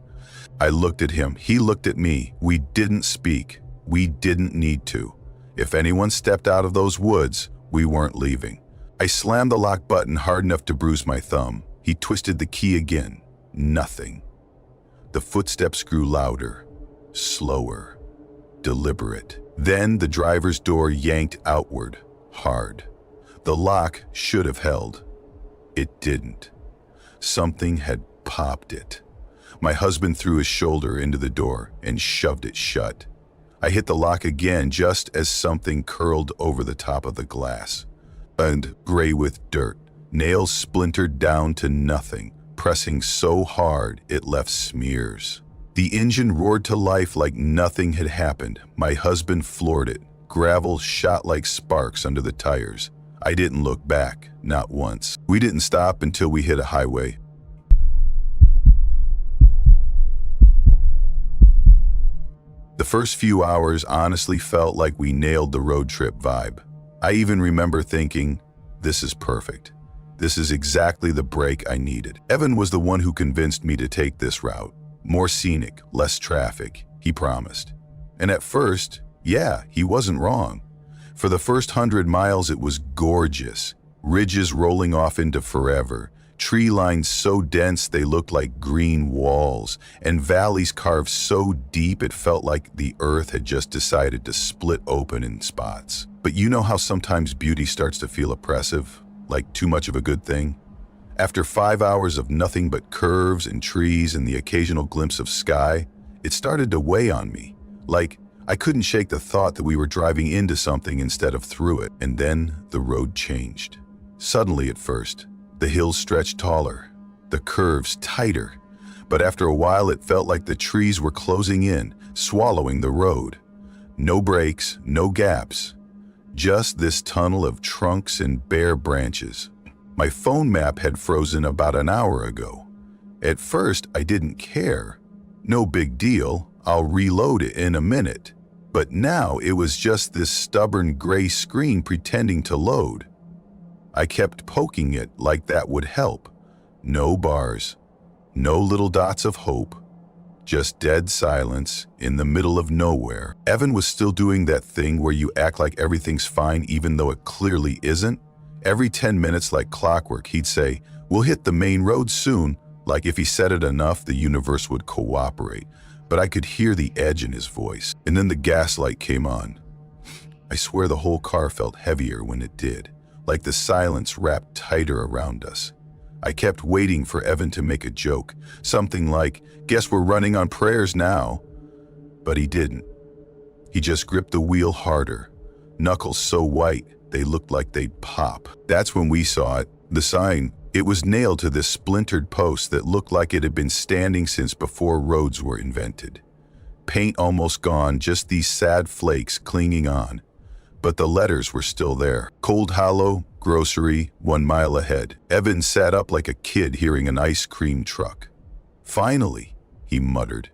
I looked at him. He looked at me. We didn't speak. We didn't need to. If anyone stepped out of those woods, we weren't leaving. I slammed the lock button hard enough to bruise my thumb. He twisted the key again. Nothing. The footsteps grew louder, slower, deliberate. Then the driver's door yanked outward, hard. The lock should have held. It didn't. Something had popped it. My husband threw his shoulder into the door and shoved it shut. I hit the lock again just as something curled over the top of the glass. And gray with dirt, nails splintered down to nothing, pressing so hard it left smears. The engine roared to life like nothing had happened. My husband floored it. Gravel shot like sparks under the tires. I didn't look back, not once. We didn't stop until we hit a highway. The first few hours honestly felt like we nailed the road trip vibe. I even remember thinking, this is perfect. This is exactly the break I needed. Evan was the one who convinced me to take this route. More scenic, less traffic, he promised. And at first, yeah, he wasn't wrong. For the first 100 miles, it was gorgeous. Ridges rolling off into forever. Tree lines so dense they looked like green walls, and valleys carved so deep it felt like the earth had just decided to split open in spots. But you know how sometimes beauty starts to feel oppressive, like too much of a good thing? After 5 hours of nothing but curves and trees and the occasional glimpse of sky, it started to weigh on me. Like, I couldn't shake the thought that we were driving into something instead of through it. And then the road changed. Suddenly at first, the hills stretched taller, the curves tighter, but after a while it felt like the trees were closing in, swallowing the road. No breaks, no gaps, just this tunnel of trunks and bare branches. My phone map had frozen about an hour ago. At first, I didn't care. No big deal, I'll reload it in a minute. But now it was just this stubborn gray screen pretending to load. I kept poking it like that would help. No bars, no little dots of hope, just dead silence in the middle of nowhere. Evan was still doing that thing where you act like everything's fine even though it clearly isn't. Every 10 minutes like clockwork, he'd say, "We'll hit the main road soon," like if he said it enough, the universe would cooperate. But I could hear the edge in his voice. And then the gas light came on. I swear the whole car felt heavier when it did, like the silence wrapped tighter around us. I kept waiting for Evan to make a joke, something like, "Guess we're running on prayers now." But he didn't. He just gripped the wheel harder, knuckles so white they looked like they'd pop. That's when we saw it, the sign. It was nailed to this splintered post that looked like it had been standing since before roads were invented. Paint almost gone, just these sad flakes clinging on. But the letters were still there. Cold Hollow, grocery, 1 mile ahead. Evan sat up like a kid hearing an ice cream truck. "Finally," he muttered.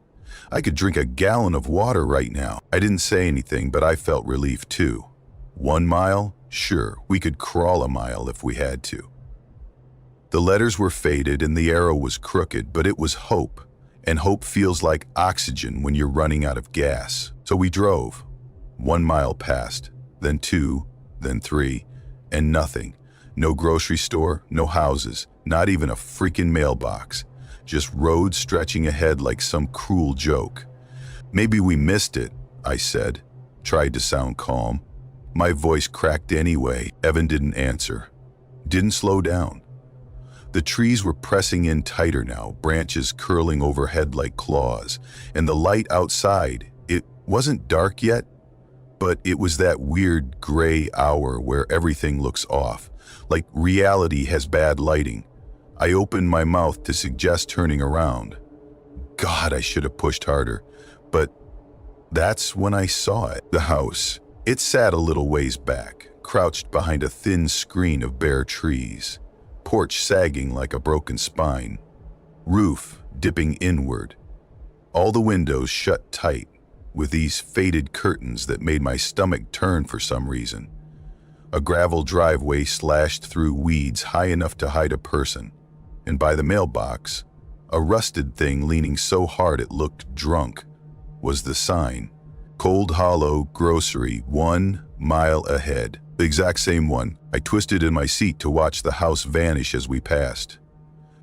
I could drink a gallon of water right now. I didn't say anything, but I felt relief too. 1 mile? Sure, we could crawl a mile if we had to. The letters were faded and the arrow was crooked, but it was hope. And hope feels like oxygen when you're running out of gas. So we drove. 1 mile passed, then 2, then 3, and nothing. No grocery store, no houses, not even a freaking mailbox. Just road stretching ahead like some cruel joke. Maybe we missed it, I said. Tried to sound calm. My voice cracked anyway. Evan didn't answer. Didn't slow down. The trees were pressing in tighter now, branches curling overhead like claws, and the light outside, it wasn't dark yet, but it was that weird gray hour where everything looks off, like reality has bad lighting. I opened my mouth to suggest turning around. God, I should have pushed harder, but that's when I saw it. The house. It sat a little ways back, crouched behind a thin screen of bare trees. Porch sagging like a broken spine. Roof dipping inward. All the windows shut tight, with these faded curtains that made my stomach turn for some reason. A gravel driveway slashed through weeds high enough to hide a person, and by the mailbox, a rusted thing leaning so hard it looked drunk, was the sign. Cold Hollow Grocery, 1 mile ahead. The exact same one. I twisted in my seat to watch the house vanish as we passed.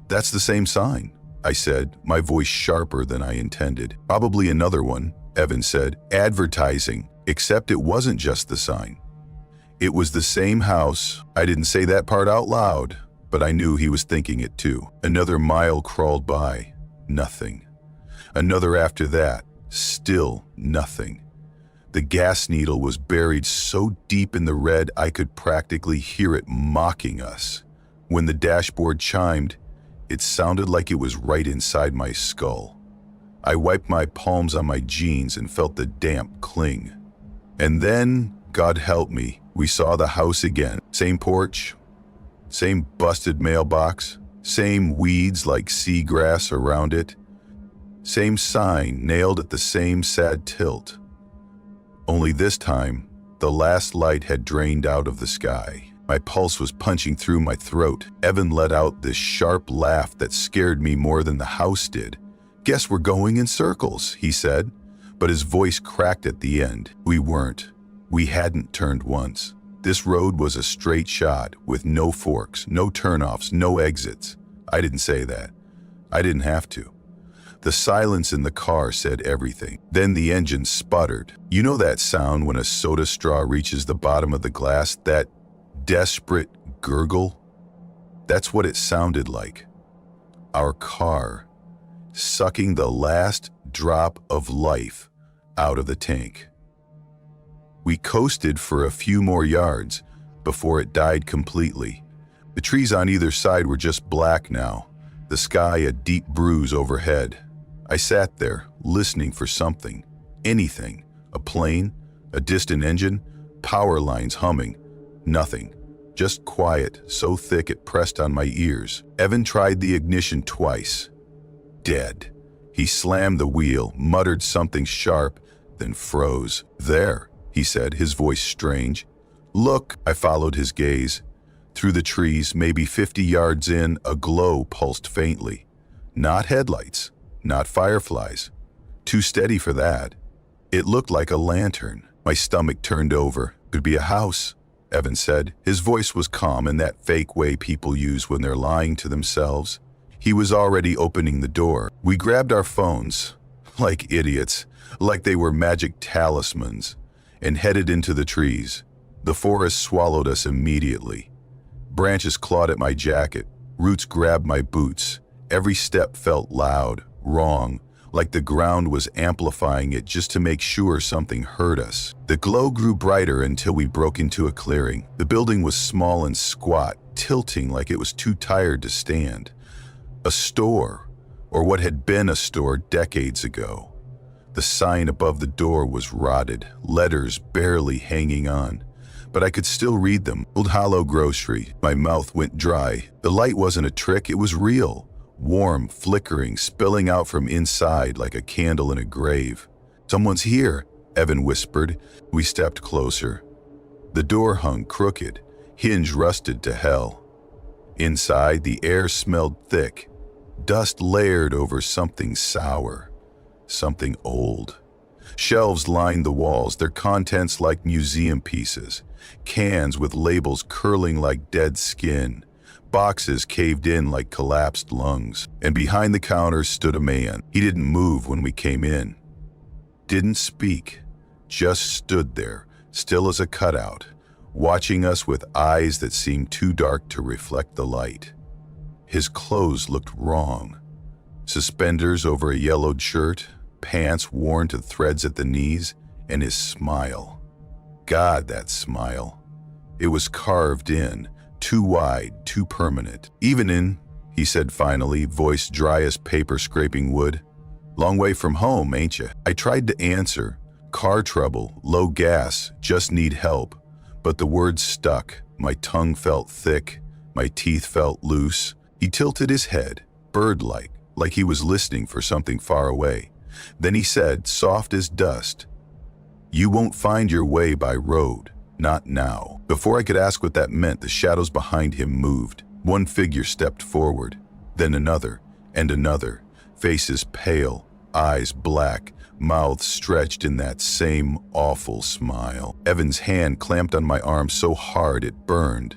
That's the same sign, I said, my voice sharper than I intended. Probably another one, Evan said. Advertising, except it wasn't just the sign. It was the same house. I didn't say that part out loud, but I knew he was thinking it too. Another mile crawled by. Nothing. Another after that. Still nothing. The gas needle was buried so deep in the red I could practically hear it mocking us. When the dashboard chimed, it sounded like it was right inside my skull. I wiped my palms on my jeans and felt the damp cling. And then, God help me, we saw the house again. Same porch, same busted mailbox, same weeds like seagrass around it, same sign nailed at the same sad tilt. Only this time, the last light had drained out of the sky. My pulse was punching through my throat. Evan let out this sharp laugh that scared me more than the house did. Guess we're going in circles, he said, but his voice cracked at the end. We weren't. We hadn't turned once. This road was a straight shot with no forks, no turnoffs, no exits. I didn't say that. I didn't have to. The silence in the car said everything. Then the engine sputtered. You know that sound when a soda straw reaches the bottom of the glass? That desperate gurgle? That's what it sounded like. Our car, sucking the last drop of life out of the tank. We coasted for a few more yards before it died completely. The trees on either side were just black now, the sky a deep bruise overhead. I sat there, listening for something, anything, a plane, a distant engine, power lines humming, nothing, just quiet, so thick it pressed on my ears. Evan tried the ignition twice. Dead. He slammed the wheel, muttered something sharp, then froze. There, he said, his voice strange. Look, I followed his gaze. Through the trees, maybe 50 yards in, a glow pulsed faintly. Not headlights. Not fireflies. Too steady for that. It looked like a lantern. My stomach turned over. Could be a house, Evan said. His voice was calm in that fake way people use when they're lying to themselves. He was already opening the door. We grabbed our phones, like idiots, like they were magic talismans, and headed into the trees. The forest swallowed us immediately. Branches clawed at my jacket. Roots grabbed my boots. Every step felt loud. Wrong, like the ground was amplifying it just to make sure something heard us. The glow grew brighter until we broke into a clearing. The building was small and squat, tilting like it was too tired to stand. A store, or what had been a store decades ago. The sign above the door was rotted, letters barely hanging on, but I could still read them. Cold Hollow Grocery. My mouth went dry. The light wasn't a trick, it was real. warm, flickering, spilling out from inside like a candle in a grave. "Someone's here," Evan whispered. We stepped closer. The door hung crooked, hinge rusted to hell. Inside, the air smelled thick, dust layered over something sour, something old. Shelves lined the walls, their contents like museum pieces. Cans with labels curling like dead skin. Boxes caved in like collapsed lungs. And behind the counter stood a man. He didn't move when we came in. Didn't speak. Just stood there, still as a cutout, watching us with eyes that seemed too dark to reflect the light. His clothes looked wrong. Suspenders over a yellowed shirt, pants worn to threads at the knees, and his smile. God, that smile. It was carved in, too wide, too permanent. "Evenin'," he said finally, voice dry as paper scraping wood. "Long way from home, ain't ya?" I tried to answer. Car trouble, low gas, just need help. But the words stuck. My tongue felt thick. My teeth felt loose. He tilted his head, bird-like, like he was listening for something far away. Then he said, soft as dust, "You won't find your way by road. Not now." Before I could ask what that meant, the shadows behind him moved. One figure stepped forward, then another, and another. Faces pale, eyes black, mouths stretched in that same awful smile. Evan's hand clamped on my arm so hard it burned.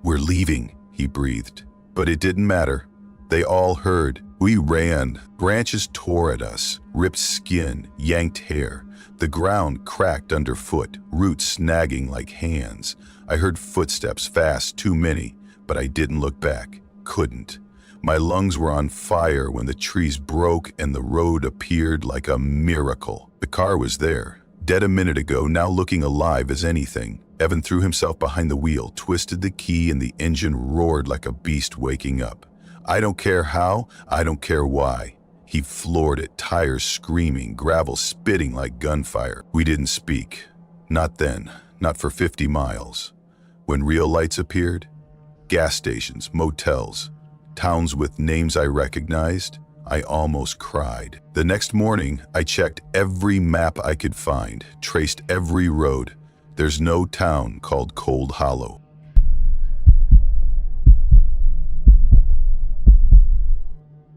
"We're leaving," he breathed. But it didn't matter. They all heard. We ran. Branches tore at us, ripped skin, yanked hair. The ground cracked underfoot, roots snagging like hands. I heard footsteps fast, too many, but I didn't look back. Couldn't. My lungs were on fire when the trees broke and the road appeared like a miracle. The car was there, dead a minute ago, now looking alive as anything. Evan threw himself behind the wheel, twisted the key, and the engine roared like a beast waking up. I don't care how, I don't care why. He floored it, tires screaming, gravel spitting like gunfire. We didn't speak. Not then, not for 50 miles. When real lights appeared, gas stations, motels, towns with names I recognized, I almost cried. The next morning, I checked every map I could find, traced every road. There's no town called Cold Hollow.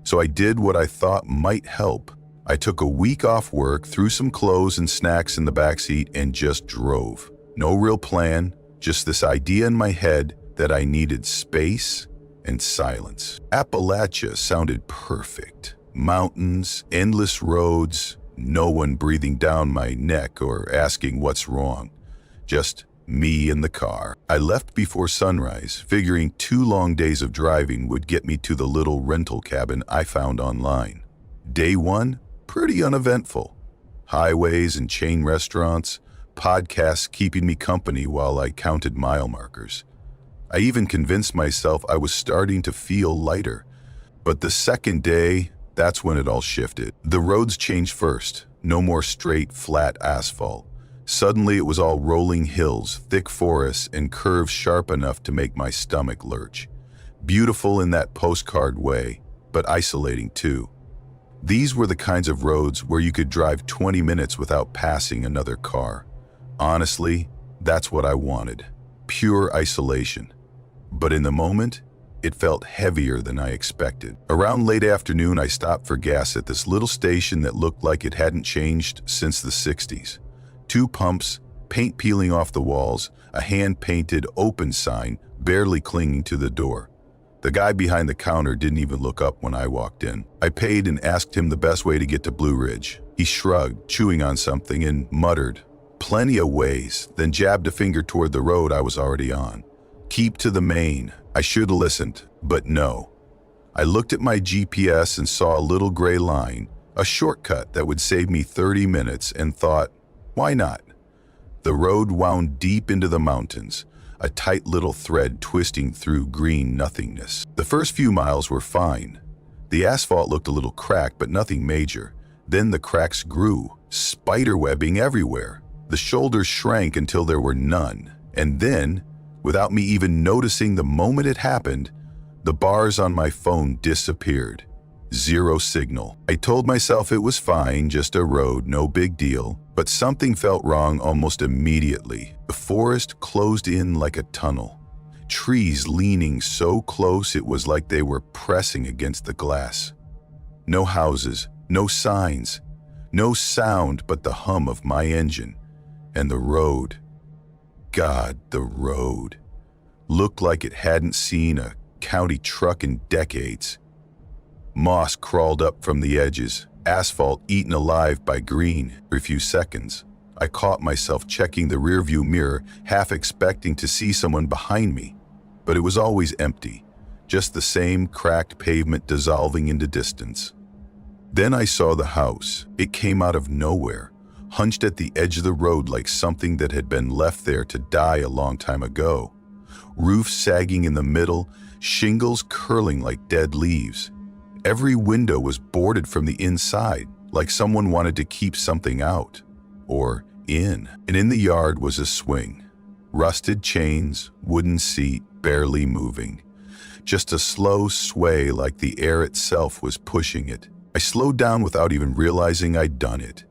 So I did what I thought might help. I took a week off work, threw some clothes and snacks in the backseat, and just drove. No real plan, just this idea in my head that I needed space and silence. Appalachia sounded perfect. Mountains, endless roads, no one breathing down my neck or asking what's wrong. Just me in the car. I left before sunrise, figuring 2 long days of driving would get me to the little rental cabin I found online. Day 1, pretty uneventful. Highways and chain restaurants, podcasts keeping me company while I counted mile markers. I even convinced myself I was starting to feel lighter. But the second day, that's when it all shifted. The roads changed first. No more straight, flat asphalt. Suddenly it was all rolling hills, thick forests, and curves sharp enough to make my stomach lurch. Beautiful in that postcard way, but isolating too. These were the kinds of roads where you could drive 20 minutes without passing another car. Honestly, that's what I wanted. Pure isolation. But in the moment, it felt heavier than I expected. Around late afternoon, I stopped for gas at this little station that looked like it hadn't changed since the 60s. 2 pumps, paint peeling off the walls, a hand-painted open sign barely clinging to the door. The guy behind the counter didn't even look up when I walked in. I paid and asked him the best way to get to Blue Ridge. He shrugged, chewing on something, and muttered, "Plenty of ways," then jabbed a finger toward the road I was already on. "Keep to the main." I should have listened, but no. I looked at my GPS and saw a little gray line, a shortcut that would save me 30 minutes, and thought, why not? The road wound deep into the mountains, a tight little thread twisting through green nothingness. The first few miles were fine. The asphalt looked a little cracked, but nothing major. Then the cracks grew, spiderwebbing everywhere. The shoulders shrank until there were none. And then, without me even noticing the moment it happened, The bars on my phone disappeared. Zero signal. I told myself it was fine, just a road, no big deal. But something felt wrong almost immediately. The forest closed in like a tunnel. Trees leaning so close it was like they were pressing against the glass. No houses, no signs, no sound but the hum of my engine. And the road. God, the road. Looked like it hadn't seen a county truck in decades. Moss crawled up from the edges, asphalt eaten alive by green. For a few seconds, I caught myself checking the rearview mirror, half expecting to see someone behind me. But it was always empty, just the same cracked pavement dissolving into distance. Then I saw the house. It came out of nowhere, hunched at the edge of the road like something that had been left there to die a long time ago. Roof sagging in the middle, shingles curling like dead leaves. Every window was boarded from the inside, like someone wanted to keep something out, or in. And in the yard was a swing. Rusted chains, wooden seat, barely moving. Just a slow sway like the air itself was pushing it. I slowed down without even realizing I'd done it.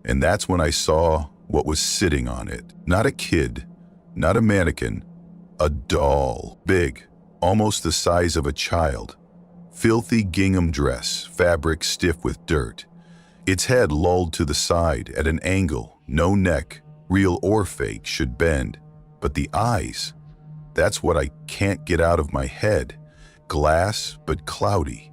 And that's when I saw what was sitting on it. Not a kid, not a mannequin, a doll. Big, almost the size of a child. Filthy gingham dress, fabric stiff with dirt. Its head lolled to the side at an angle, no neck, real or fake, should bend. But the eyes, that's what I can't get out of my head. Glass, but cloudy.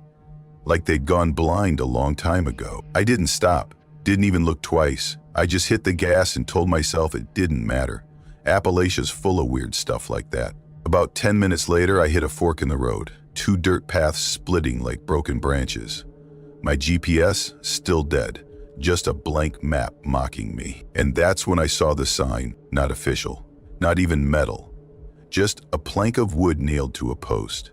Like they'd gone blind a long time ago. I didn't stop, didn't even look twice. I just hit the gas and told myself it didn't matter. Appalachia's full of weird stuff like that. About 10 minutes later, I hit a fork in the road. Two dirt paths splitting like broken branches. My GPS, still dead. Just a blank map mocking me. And that's when I saw the sign, not official, not even metal. Just a plank of wood nailed to a post.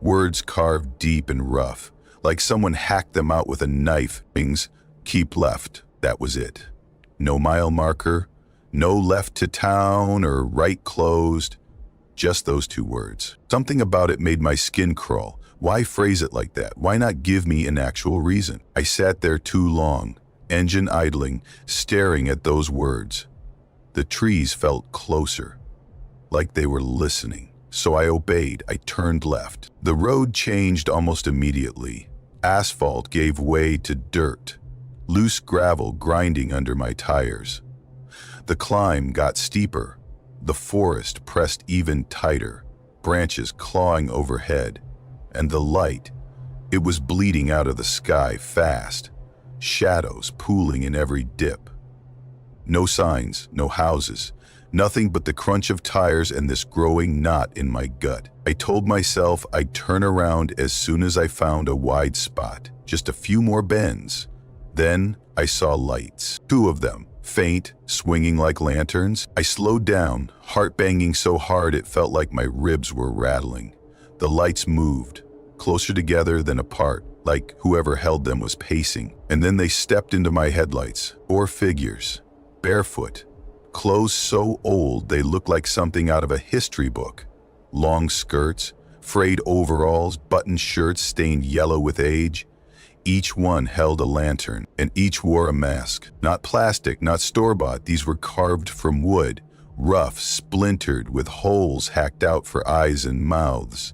Words carved deep and rough, like someone hacked them out with a knife. Things, keep left, that was it. No mile marker, no left to town or right closed. Just those two words. Something about it made my skin crawl. Why phrase it like that? Why not give me an actual reason? I sat there too long, engine idling, staring at those words. The trees felt closer, like they were listening. So I obeyed. I turned left. The road changed almost immediately. Asphalt gave way to dirt, loose gravel grinding under my tires. The climb got steeper. The forest pressed even tighter, branches clawing overhead. And the light, it was bleeding out of the sky fast, shadows pooling in every dip. No signs, no houses, nothing but the crunch of tires and this growing knot in my gut. I told myself I'd turn around as soon as I found a wide spot, just a few more bends. Then I saw lights, two of them, faint, swinging like lanterns. I slowed down, heart banging so hard it felt like my ribs were rattling. The lights moved, closer together than apart, like whoever held them was pacing. And then they stepped into my headlights, 4 figures, barefoot, clothes so old they looked like something out of a history book. Long skirts, frayed overalls, buttoned shirts stained yellow with age. Each one held a lantern, and each wore a mask. Not plastic, not store-bought. These were carved from wood, rough, splintered, with holes hacked out for eyes and mouths.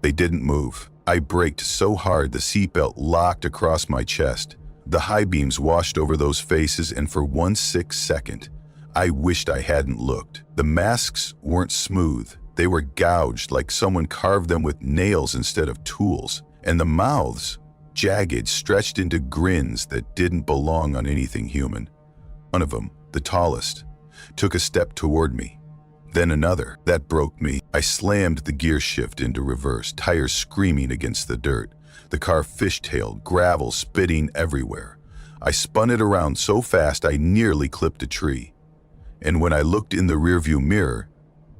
They didn't move. I braked so hard the seatbelt locked across my chest. The high beams washed over those faces, and for 1 sick second, I wished I hadn't looked. The masks weren't smooth. They were gouged like someone carved them with nails instead of tools. And the mouths, jagged, stretched into grins that didn't belong on anything human. One of them, the tallest, took a step toward me. Then another. That broke me. I slammed the gear shift into reverse, tires screaming against the dirt. The car fishtailed, gravel spitting everywhere. I spun it around so fast I nearly clipped a tree. And when I looked in the rearview mirror,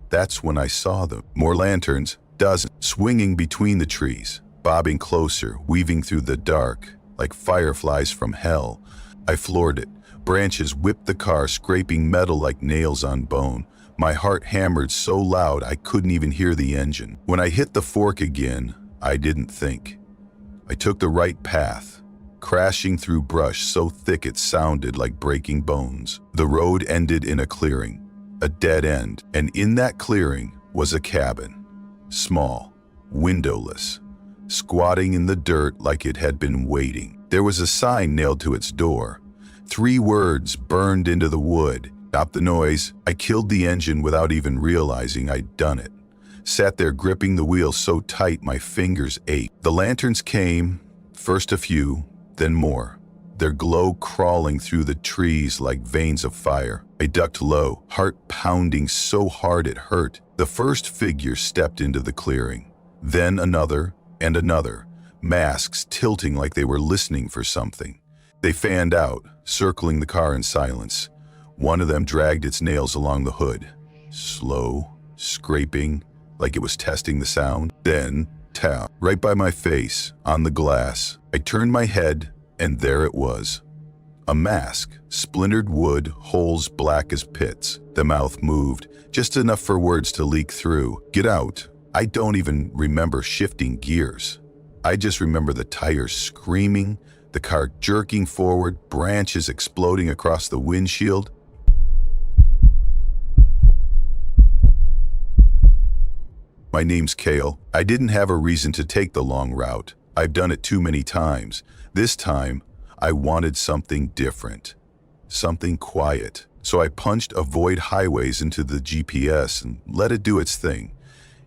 that's when I saw them. More lanterns, dozens, swinging between the trees, bobbing closer, weaving through the dark, like fireflies from hell. I floored it. Branches whipped the car, scraping metal like nails on bone. My heart hammered so loud I couldn't even hear the engine. When I hit the fork again, I didn't think. I took the right path, crashing through brush so thick it sounded like breaking bones. The road ended in a clearing, a dead end, and in that clearing was a cabin. Small, windowless, squatting in the dirt like it had been waiting. There was a sign nailed to its door. 3 words burned into the wood. Stop the noise. I killed the engine without even realizing I'd done it. Sat there gripping the wheel so tight my fingers ached. The lanterns came, first a few, then more, their glow crawling through the trees like veins of fire. I ducked low, heart pounding so hard it hurt. The first figure stepped into the clearing. Then another and another, masks tilting like they were listening for something. They fanned out, circling the car in silence. One of them dragged its nails along the hood, slow, scraping, like it was testing the sound. Then, tap, right by my face, on the glass. I turned my head, and there it was. A mask, splintered wood, holes black as pits. The mouth moved, just enough for words to leak through. Get out. I don't even remember shifting gears. I just remember the tires screaming, the car jerking forward, branches exploding across the windshield. My name's Kale. I didn't have a reason to take the long route. I've done it too many times. This time, I wanted something different. Something quiet. So I punched avoid highways into the GPS and let it do its thing.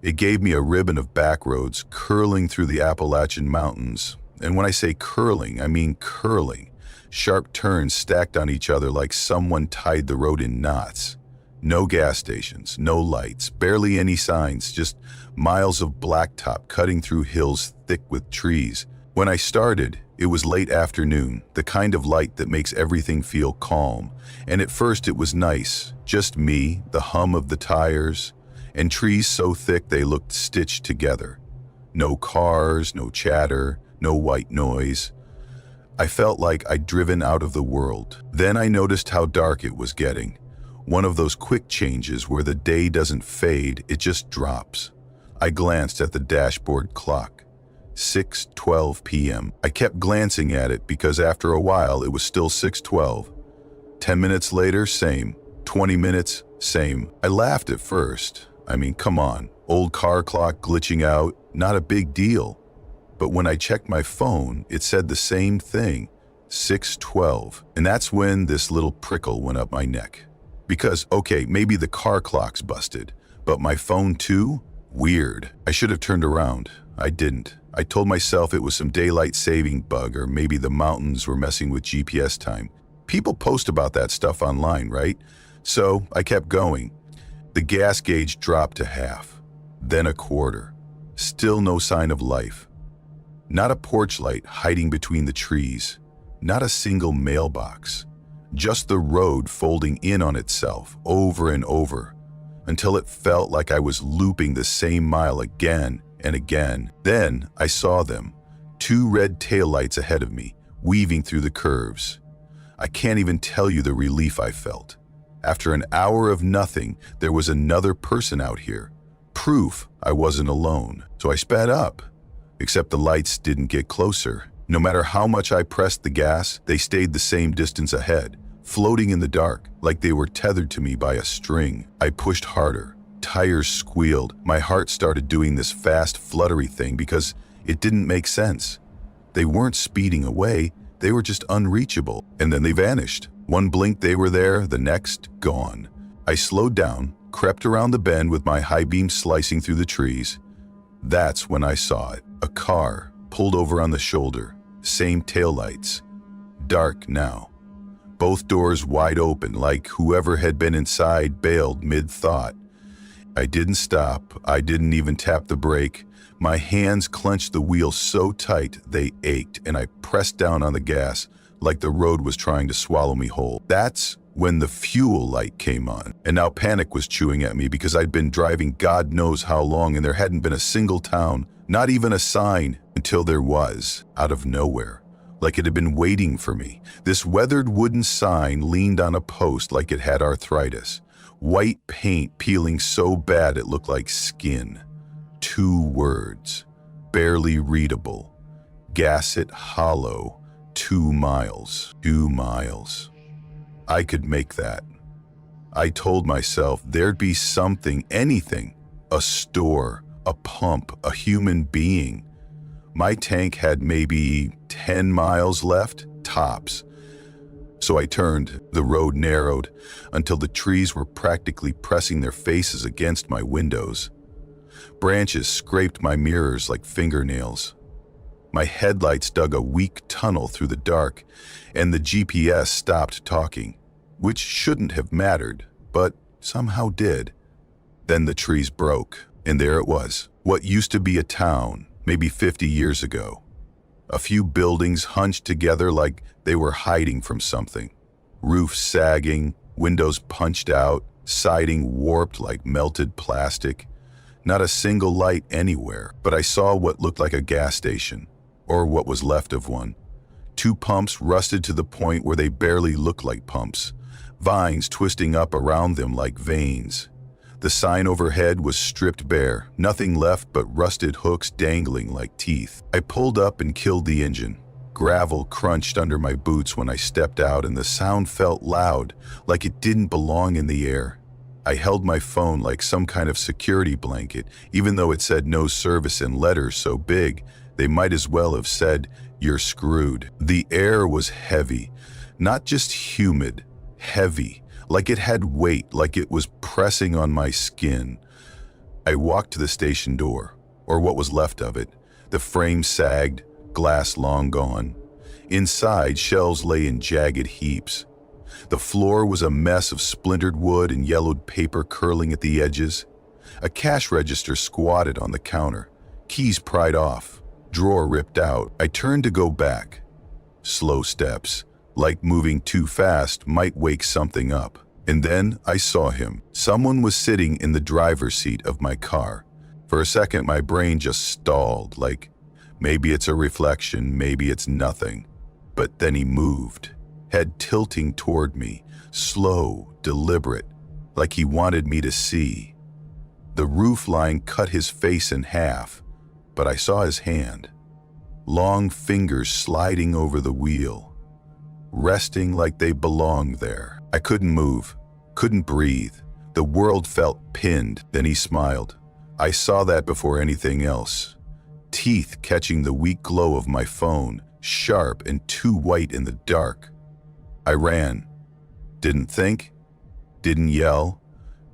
It gave me a ribbon of back roads curling through the Appalachian Mountains. And when I say curling, I mean curling. Sharp turns stacked on each other like someone tied the road in knots. No gas stations, no lights, barely any signs, just miles of blacktop cutting through hills thick with trees. When I started, it was late afternoon, the kind of light that makes everything feel calm. And at first it was nice, just me, the hum of the tires, and trees so thick they looked stitched together. No cars, no chatter, no white noise. I felt like I'd driven out of the world. Then I noticed how dark it was getting. One of those quick changes where the day doesn't fade, it just drops. I glanced at the dashboard clock. 6:12 p.m. I kept glancing at it because after a while it was still 6:12. 10 minutes later, same. 20 minutes, same. I laughed at first. I mean, come on, old car clock glitching out, not a big deal. But when I checked my phone, it said the same thing, 6:12. And that's when this little prickle went up my neck. Because, okay, maybe the car clock's busted, but my phone too? Weird. I should have turned around. I didn't. I told myself it was some daylight saving bug or maybe the mountains were messing with GPS time. People post about that stuff online, right? So I kept going. The gas gauge dropped to half, then a quarter. Still no sign of life. Not a porch light hiding between the trees. Not a single mailbox. Just the road folding in on itself over and over until it felt like I was looping the same mile again and again. Then I saw them, 2 red taillights ahead of me, weaving through the curves. I can't even tell you the relief I felt. After an hour of nothing, there was another person out here. Proof I wasn't alone. So I sped up, except the lights didn't get closer. No matter how much I pressed the gas, they stayed the same distance ahead, floating in the dark, like they were tethered to me by a string. I pushed harder. Tires squealed. My heart started doing this fast, fluttery thing because it didn't make sense. They weren't speeding away, they were just unreachable. And then they vanished. One blink they were there, the next, gone. I slowed down, crept around the bend with my high beam slicing through the trees. That's when I saw it. A car, pulled over on the shoulder. Same taillights. Dark now. Both doors wide open, like whoever had been inside bailed mid-thought. I didn't stop. I didn't even tap the brake. My hands clenched the wheel so tight they ached, and I pressed down on the gas like the road was trying to swallow me whole. That's when the fuel light came on, and now panic was chewing at me because I'd been driving God knows how long and there hadn't been a single town, not even a sign, until there was, out of nowhere. Like it had been waiting for me. This weathered wooden sign leaned on a post like it had arthritis. White paint peeling so bad it looked like skin. 2 words, barely readable. Gasset Hollow, 2 miles. 2 miles. I could make that. I told myself there'd be something, anything. A store, a pump, a human being. My tank had maybe 10 miles left, tops. So I turned, the road narrowed, until the trees were practically pressing their faces against my windows. Branches scraped my mirrors like fingernails. My headlights dug a weak tunnel through the dark, and the GPS stopped talking, which shouldn't have mattered, but somehow did. Then the trees broke, and there it was, what used to be a town, maybe 50 years ago. A few buildings hunched together like they were hiding from something. Roofs sagging, windows punched out, siding warped like melted plastic. Not a single light anywhere, but I saw what looked like a gas station, or what was left of one. 2 pumps rusted to the point where they barely looked like pumps, vines twisting up around them like veins. The sign overhead was stripped bare, nothing left but rusted hooks dangling like teeth. I pulled up and killed the engine. Gravel crunched under my boots when I stepped out, and the sound felt loud, like it didn't belong in the air. I held my phone like some kind of security blanket, even though it said no service in letters so big, they might as well have said, "You're screwed." The air was heavy, not just humid, heavy. Like it had weight, like it was pressing on my skin. I walked to the station door, or what was left of it. The frame sagged, glass long gone. Inside, shelves lay in jagged heaps. The floor was a mess of splintered wood and yellowed paper curling at the edges. A cash register squatted on the counter, keys pried off, drawer ripped out. I turned to go back. Slow steps, like moving too fast might wake something up. And then I saw him. Someone was sitting in the driver's seat of my car. For a second, my brain just stalled, like maybe it's a reflection, maybe it's nothing. But then he moved, head tilting toward me, slow, deliberate, like he wanted me to see. The roof line cut his face in half, but I saw his hand. Long fingers sliding over the wheel, resting like they belonged there. I couldn't move, couldn't breathe. The world felt pinned. Then he smiled. I saw that before anything else. Teeth catching the weak glow of my phone, sharp and too white in the dark. I ran. Didn't think, didn't yell,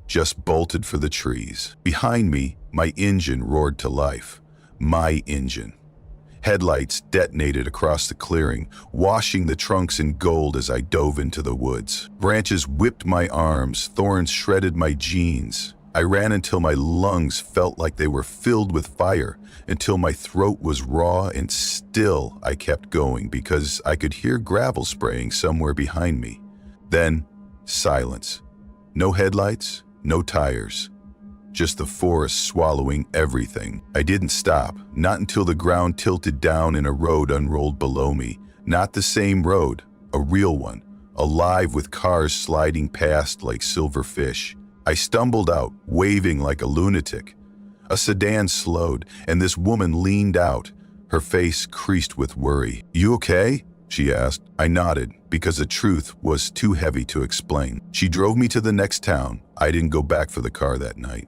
just bolted for the trees. Behind me, my engine roared to life. My engine. Headlights detonated across the clearing, washing the trunks in gold as I dove into the woods. Branches whipped my arms, thorns shredded my jeans. I ran until my lungs felt like they were filled with fire, until my throat was raw, and still I kept going because I could hear gravel spraying somewhere behind me. Then, silence. No headlights, no tires. Just the forest swallowing everything. I didn't stop, not until the ground tilted down and a road unrolled below me. Not the same road, a real one, alive with cars sliding past like silver fish. I stumbled out, waving like a lunatic. A sedan slowed, and this woman leaned out, her face creased with worry. "You okay?" she asked. I nodded, because the truth was too heavy to explain. She drove me to the next town. I didn't go back for the car that night.